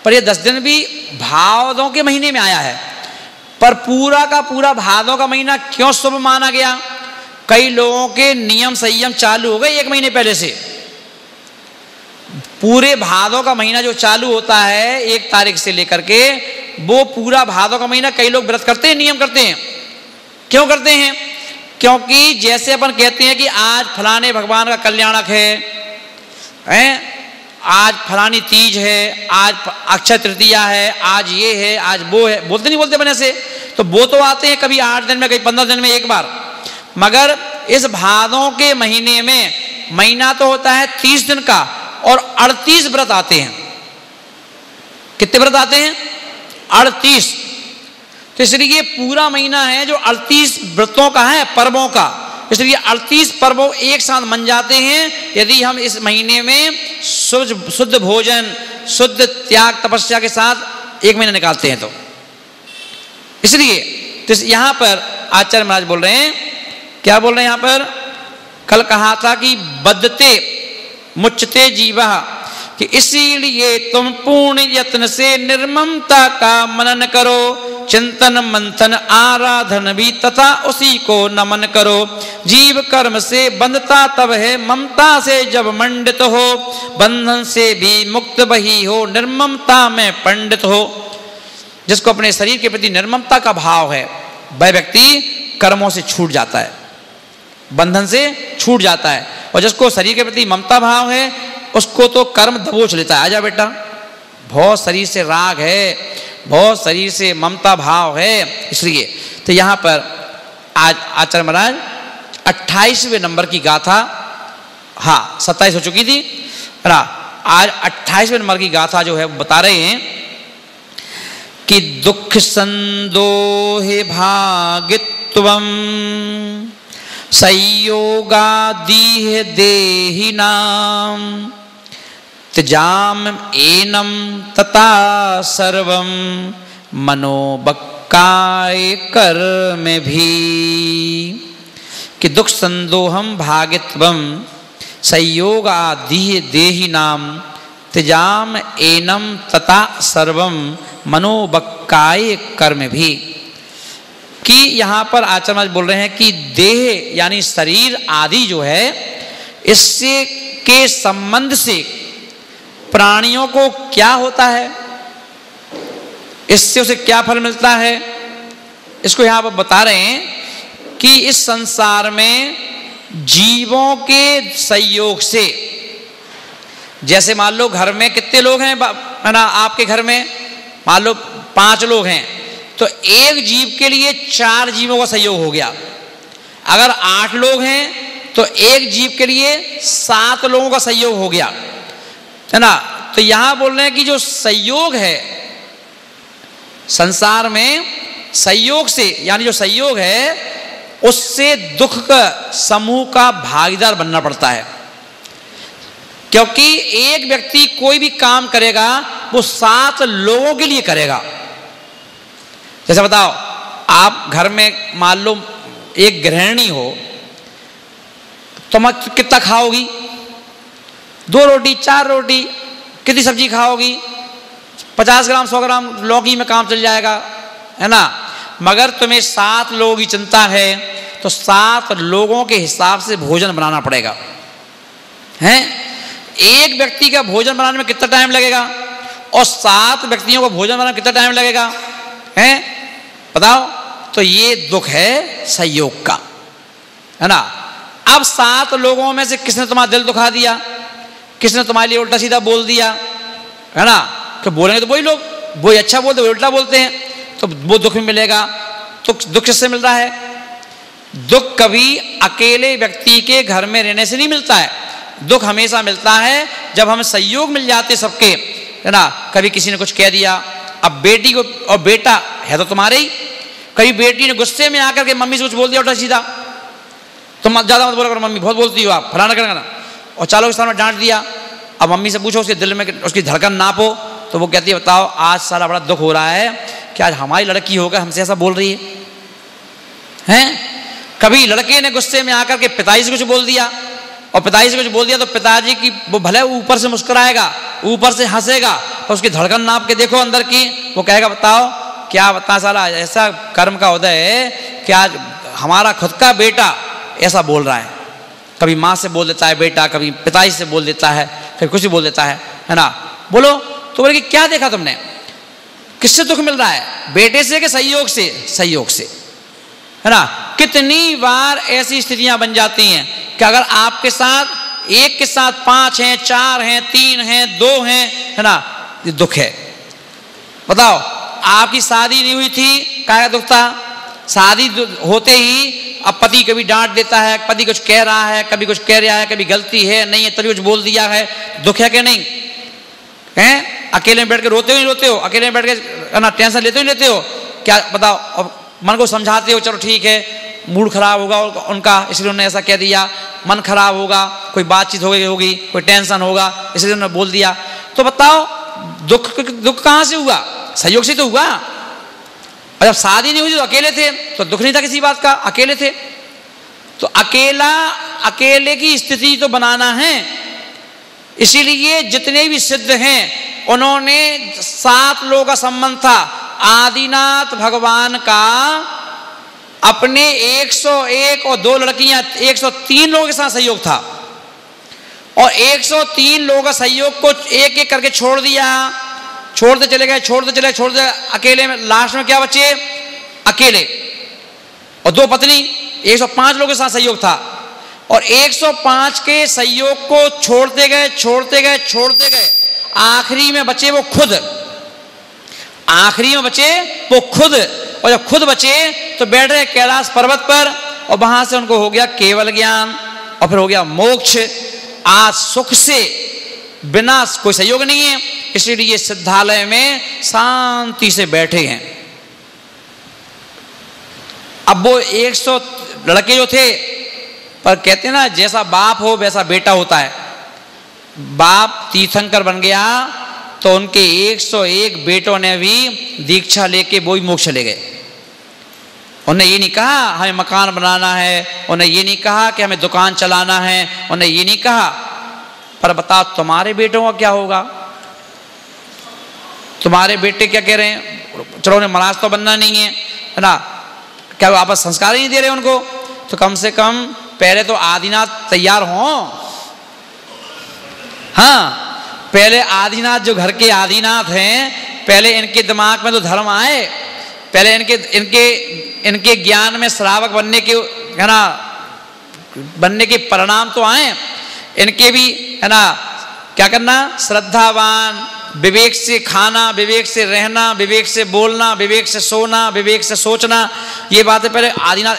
पर ये 10 दिन भी भादों के महीने में आया है। पर पूरा का पूरा भादों का महीना क्यों शुभ माना गया? कई लोगों के नियम संयम चालू हो गए 1 महीने पहले से। पूरे भादों का महीना जो चालू होता है 1 तारीख से लेकर के, वो पूरा भादों का महीना कई लोग व्रत करते हैं, नियम करते हैं। क्यों करते हैं? क्योंकि जैसे अपन कहते हैं कि आज फलाने भगवान का कल्याणक है, आज फलानी तीज है, आज अक्षय तृतीया है, आज ये है, आज वो है, बोलते नहीं बोलते बने से। तो वो तो आते हैं कभी 8 दिन में, कभी 15 दिन में एक बार। मगर इस भादों के महीने में, महीना तो होता है 30 दिन का, और 38 व्रत आते हैं। कितने व्रत आते हैं? 38। तो इसलिए पूरा महीना है जो 38 व्रतों का है, पर्वों का। इसलिए 38 पर्व एक साथ मन जाते हैं यदि हम इस महीने में शुद्ध भोजन, शुद्ध त्याग तपस्या के साथ 1 महीना निकालते हैं। तो इसलिए तो यहां पर आचार्य महाराज बोल रहे हैं, क्या बोल रहे हैं यहां पर? कल कहा था कि बद्धते मुच्यते जीवा, कि इसीलिए तुम पूर्ण यत्न से निर्ममता का मनन करो, चिंतन मंथन आराधन भी तथा उसी को नमन करो। जीव कर्म से बंधता तब है, ममता से जब मंडित हो, बंधन से भी मुक्त वही हो, निर्ममता में पंडित हो। जिसको अपने शरीर के प्रति निर्ममता का भाव है, वह व्यक्ति कर्मों से छूट जाता है, बंधन से छूट जाता है। और जिसको शरीर के प्रति ममता भाव है, उसको तो कर्म दबोच लेता है। आजा बेटा, बहुत शरीर से राग है, बहुत शरीर से ममता भाव है। इसलिए तो यहां पर आज आचार्य महाराज 28वें नंबर की गाथा, हाँ 27 हो चुकी थी ना, आज 28वें नंबर की गाथा जो है बता रहे हैं कि दुख संदोहे भागित्वम संयोगादीह देहिनाम त्यजाम एनम तथा सर्वम मनोबक्काय कर्म भी। कि दुख संदोहम भागित्वम संयोगादीह देहिनाम त्यजाम एनम तथा सर्वम मनोबक्काय कर्म भी। कि यहाँ पर आचार्य महाराज बोल रहे हैं कि देह यानी शरीर आदि जो है, इससे के संबंध से प्राणियों को क्या होता है, इससे उसे क्या फल मिलता है, इसको यहाँ पर बता रहे हैं कि इस संसार में जीवों के संयोग से, जैसे मान लो घर में कितने लोग हैं, है ना, आपके घर में मान लो 5 लोग हैं तो एक जीव के लिए 4 जीवों का सहयोग हो गया। अगर 8 लोग हैं तो एक जीव के लिए 7 लोगों का सहयोग हो गया, है ना। तो यहां बोल रहे हैं कि जो सहयोग है संसार में, सहयोग से, यानी जो सहयोग है उससे दुख का समूह का भागीदार बनना पड़ता है। क्योंकि एक व्यक्ति कोई भी काम करेगा वो 7 लोगों के लिए करेगा। जैसे बताओ, आप घर में मान लो एक गृहिणी हो, तुम कितना खाओगी? 2 रोटी, 4 रोटी, कितनी सब्जी खाओगी? 50 ग्राम 100 ग्राम लौकी में काम चल जाएगा, है ना। मगर तुम्हें 7 लोगों की चिंता है तो 7 लोगों के हिसाब से भोजन बनाना पड़ेगा, हैं। एक व्यक्ति का भोजन बनाने में कितना टाइम लगेगा और 7 व्यक्तियों को भोजन बनाने में कितना टाइम लगेगा, हैं, बताओ। तो ये दुख है सहयोग का, है ना। अब 7 लोगों में से किसने तुम्हारा दिल दुखा दिया, किसने तुम्हारे लिए उल्टा सीधा बोल दिया, है ना। तो बोलेंगे तो वही लोग, वही अच्छा बोलते वही उल्टा बोलते हैं, तो वो दुख में मिलेगा। तो दुख किससे मिल रहा है? दुख कभी अकेले व्यक्ति के घर में रहने से नहीं मिलता है। दुख हमेशा मिलता है जब हमें सहयोग मिल जाते सबके, है ना। कभी किसी ने कुछ कह दिया, अब बेटी को, और बेटा है तो तुम्हारे ही, कभी बेटी ने गुस्से में आकर के मम्मी से कुछ बोल दिया उल्टा सीधा, तुम ज्यादा मत बोला करो, मम्मी बहुत बोलती हो आप, फलाना करना, और चालों के सामने डांट दिया। अब मम्मी से पूछो उसके दिल में उसकी धड़कन नापो तो वो कहती है बताओ आज सारा बड़ा दुख हो रहा है कि आज हमारी लड़की होकर हमसे ऐसा बोल रही है, हैं। कभी लड़के ने गुस्से में आकर के पिताजी से कुछ बोल दिया, और पिताजी से कुछ बोल दिया तो पिताजी की वो भले ऊपर से मुस्कुराएगा, ऊपर से हंसेगा, और उसकी धड़कन नाप के देखो अंदर की, वो कहेगा बताओ क्या बता साला ऐसा कर्म का उदय है कि आज हमारा खुद का बेटा ऐसा बोल रहा है। कभी माँ से बोल देता है बेटा, कभी पिताजी से बोल देता है, कभी कुछ भी बोल देता है ना। बोलो तो बोले कि क्या देखा तुमने, किससे दुख मिल रहा है, बेटे से कि सहयोग से? सहयोग से, है ना। कितनी बार ऐसी स्थितियां बन जाती हैं कि अगर आपके साथ एक के साथ 5 हैं, 4 हैं, 3 हैं, 2 हैं, है ना, ये दुख है। बताओ आपकी शादी नहीं हुई थी, क्या दुख था? शादी होते ही अब पति कभी डांट देता है, पति कुछ कह रहा है, कभी कुछ कह रहा है, कभी गलती है नहीं है तभी कुछ बोल दिया है, दुख है कि नहीं? हैं अकेले में बैठ के रोते हो नहीं रोते हो? अकेले में बैठ के ना टेंशन लेते हो नहीं लेते हो? क्या बताओ, अब मन को समझाते हो चलो ठीक है, मूड खराब होगा उनका इसलिए उन्होंने ऐसा कह दिया, मन खराब होगा, कोई बातचीत होगी, कोई टेंशन होगा इसलिए उन्होंने बोल दिया। तो बताओ दुख कहाँ से हुआ? सहयोग से तो हुआ। और जब शादी नहीं हुई तो अकेले थे तो दुख नहीं था किसी बात का, अकेले थे। तो अकेले की स्थिति तो बनाना है, इसीलिए जितने भी सिद्ध हैं उन्होंने 7 लोगों का संबंध था। आदिनाथ भगवान का अपने 101 और 2 लड़कियां 103 लोगों के साथ सहयोग था, और 103 लोगों का सहयोग को एक एक करके छोड़ दिया, छोड़ते चले गए, अकेले में लास्ट में क्या बचे? अकेले और 2 पत्नी। 105 लोगों के साथ सहयोग था, और 105 के सहयोग को छोड़ते गए, आखिरी में बचे वो खुद, और जब खुद बचे तो बैठ रहे कैलाश पर्वत पर, और वहां से उनको हो गया केवल ज्ञान, और फिर हो गया मोक्ष। आज सुख से बिना कोई सहयोग नहीं है, इसलिए सिद्धालय में शांति से बैठे हैं। अब वो 100 लड़के जो थे, पर कहते हैं ना जैसा बाप हो वैसा बेटा होता है। बाप तीर्थंकर बन गया तो उनके 101 बेटों ने भी दीक्षा लेके वो भी मोक्ष चले गए। उन्हें ये नहीं कहा हमें मकान बनाना है, उन्हें ये नहीं कहा कि हमें दुकान चलाना है, उन्हें ये नहीं कहा। पर बताओ तुम्हारे बेटों का क्या होगा? तुम्हारे बेटे क्या कह रहे हैं? चलो उन्हें महाराज तो बनना नहीं है ना, क्या आप संस्कार ही नहीं दे रहे उनको? तो कम से कम पहले तो आदिनाथ तैयार हों। हाँ, पहले आदिनाथ जो घर के आदिनाथ हैं, पहले इनके दिमाग में तो धर्म आए, पहले इनके ज्ञान में श्रावक बनने के, है ना, बनने के परिणाम तो आए। इनके भी, है ना, क्या करना? श्रद्धावान, विवेक से खाना, विवेक से रहना, विवेक से बोलना, विवेक से सोना, विवेक से सोचना, ये बातें पहले आदिनाथ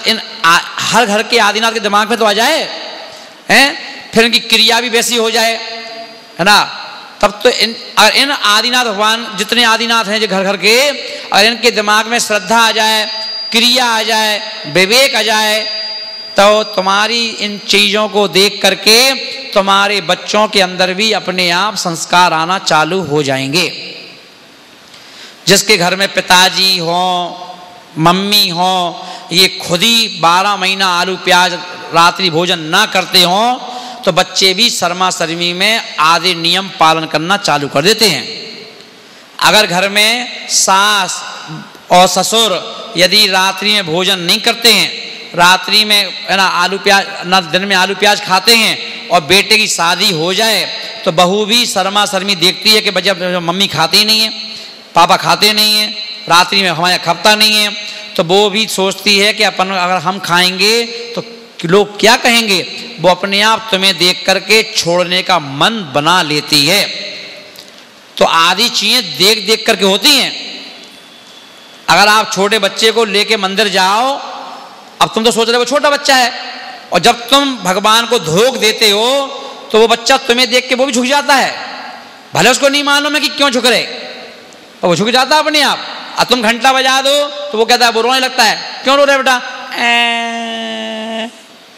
हर घर के आदिनाथ के दिमाग में तो आ जाए हैं, फिर इनकी क्रिया भी वैसी हो जाए, है ना। तब तो अगर इन आदिनाथ भगवान जितने आदिनाथ हैं जो घर घर के, अगर इनके दिमाग में श्रद्धा आ जाए, क्रिया आ जाए, विवेक आ जाए, तो तुम्हारी इन चीज़ों को देख करके तुम्हारे बच्चों के अंदर भी अपने आप संस्कार आना चालू हो जाएंगे। जिसके घर में पिताजी हों, मम्मी हों, ये खुद ही 12 महीना आलू प्याज रात्रि भोजन ना करते हों, तो बच्चे भी शर्मा शर्मी में आदि नियम पालन करना चालू कर देते हैं। अगर घर में सास और ससुर यदि रात्रि में भोजन नहीं करते हैं, रात्रि में है ना आलू प्याज ना दिन में आलू प्याज खाते हैं, और बेटे की शादी हो जाए तो बहू भी शर्मा शर्मी देखती है कि बच्चा मम्मी खाती नहीं है, पापा खाते नहीं हैं, रात्रि में हमारे खपता नहीं है, तो वो भी सोचती है कि अपन अगर हम खाएंगे तो लोग क्या कहेंगे। वो अपने आप तुम्हें देख करके छोड़ने का मन बना लेती है। तो आदि चीजें देख देख करके होती हैं। अगर आप छोटे बच्चे को लेके मंदिर जाओ, अब तुम तो सोच रहे हो वो छोटा बच्चा है, और जब तुम भगवान को धोख देते हो तो वो बच्चा तुम्हें देख के वो भी झुक जाता है, भले उसको नहीं मालूम है कि क्यों झुक रहे, और वो झुक जाता है अपने आप। और तुम घंटा बजा दो तो वो कहता है, वो रोने लगता है, क्यों रो रहे बेटा,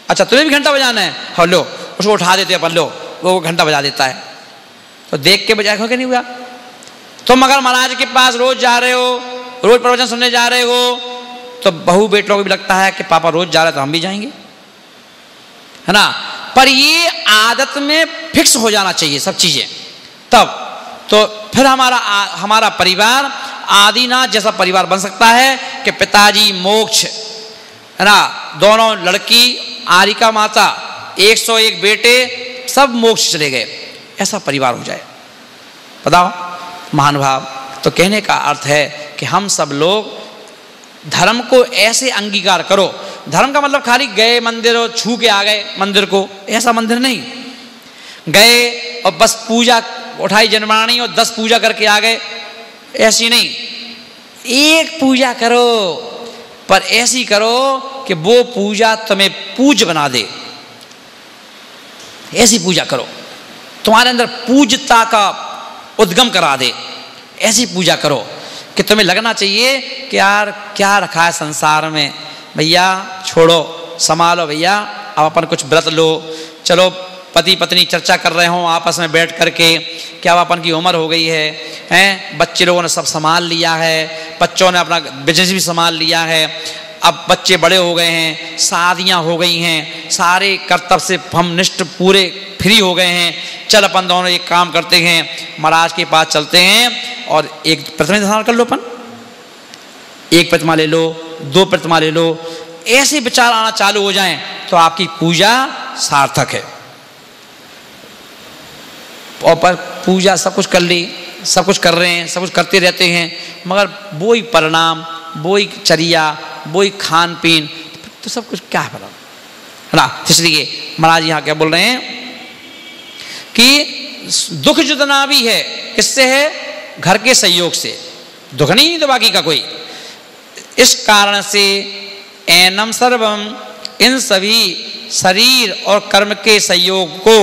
अच्छा तुम्हें भी घंटा बजाना है, हाँ लो, उसको उठा देते अपन, लो वो घंटा बजा देता है। तो देख के बजाय क्या नहीं हुआ। तुम अगर महाराज के पास रोज जा रहे हो, रोज प्रवचन सुनने जा रहे हो, तो बहू बेटों को भी लगता है कि पापा रोज जा रहे तो हम भी जाएंगे, है ना। पर ये आदत में फिक्स हो जाना चाहिए सब चीजें, तब तो फिर हमारा परिवार आदिनाथ जैसा परिवार बन सकता है कि पिताजी मोक्ष, है ना, दोनों लड़की आरिका माता, 101 बेटे सब मोक्ष चले गए, ऐसा परिवार हो जाए। बताओ महानुभाव। तो कहने का अर्थ है कि हम सब लोग धर्म को ऐसे अंगीकार करो। धर्म का मतलब खाली गए मंदिर और छू के आ गए मंदिर को, ऐसा मंदिर नहीं। गए और बस पूजा उठाई जनमानी और 10 पूजा करके आ गए, ऐसी नहीं। एक पूजा करो, पर ऐसी करो कि वो पूजा तुम्हें पूज्य बना दे। ऐसी पूजा करो, तुम्हारे अंदर पूज्यता का उद्गम करा दे। ऐसी पूजा करो कि तुम्हें लगना चाहिए कि यार क्या रखा है संसार में, भैया छोड़ो, संभालो भैया, अब अपन कुछ व्रत लो। चलो पति पत्नी चर्चा कर रहे हो आपस में बैठ करके, क्या अपन की उम्र हो गई है, हैं, बच्चे लोगों ने सब संभाल लिया है, बच्चों ने अपना बिजनेस भी संभाल लिया है, अब बच्चे बड़े हो गए हैं, शादियां हो गई हैं, सारे कर्तव्य से हम निष्ठ पूरे फ्री हो गए हैं। चल अपन दोनों एक काम करते हैं, महाराज के पास चलते हैं और एक प्रतिमा धारण कर लो। अपन एक प्रतिमा ले लो, 2 प्रतिमा ले लो, ऐसे विचार आना चालू हो जाएं तो आपकी पूजा सार्थक है। और पर पूजा सब कुछ कर ली, सब कुछ कर रहे हैं, सब कुछ करते रहते हैं, मगर वो ही परिणाम, वो ही चर्या, वो ही खान पीन, तो सब कुछ क्या है ना। इसलिए महाराज यहाँ क्या बोल रहे हैं कि दुख जितना भी है किससे है, घर के सहयोग से। दुख नहीं तो बाकी का कोई। इस कारण से एनम सर्वम, इन सभी शरीर और कर्म के सहयोग को,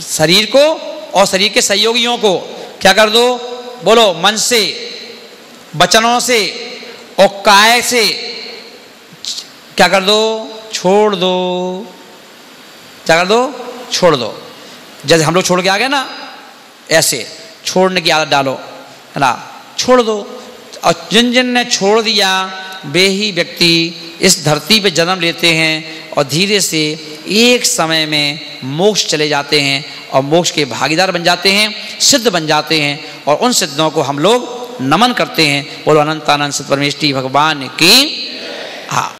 शरीर को और शरीर के सहयोगियों को क्या कर दो, बोलो, मन से, वचनों से और काय से क्या कर दो, छोड़ दो। क्या कर दो, छोड़ दो। जैसे हम लोग छोड़ के आ गए ना, ऐसे छोड़ने की आदत डालो, है ना, छोड़ दो। और जिन जिन ने छोड़ दिया वे ही व्यक्ति इस धरती पे जन्म लेते हैं और धीरे से एक समय में मोक्ष चले जाते हैं और मोक्ष के भागीदार बन जाते हैं, सिद्ध बन जाते हैं। और उन सिद्धों को हम लोग नमन करते हैं। बोलो अनंतानंद सत परमेष्टि भगवान की। हाँ।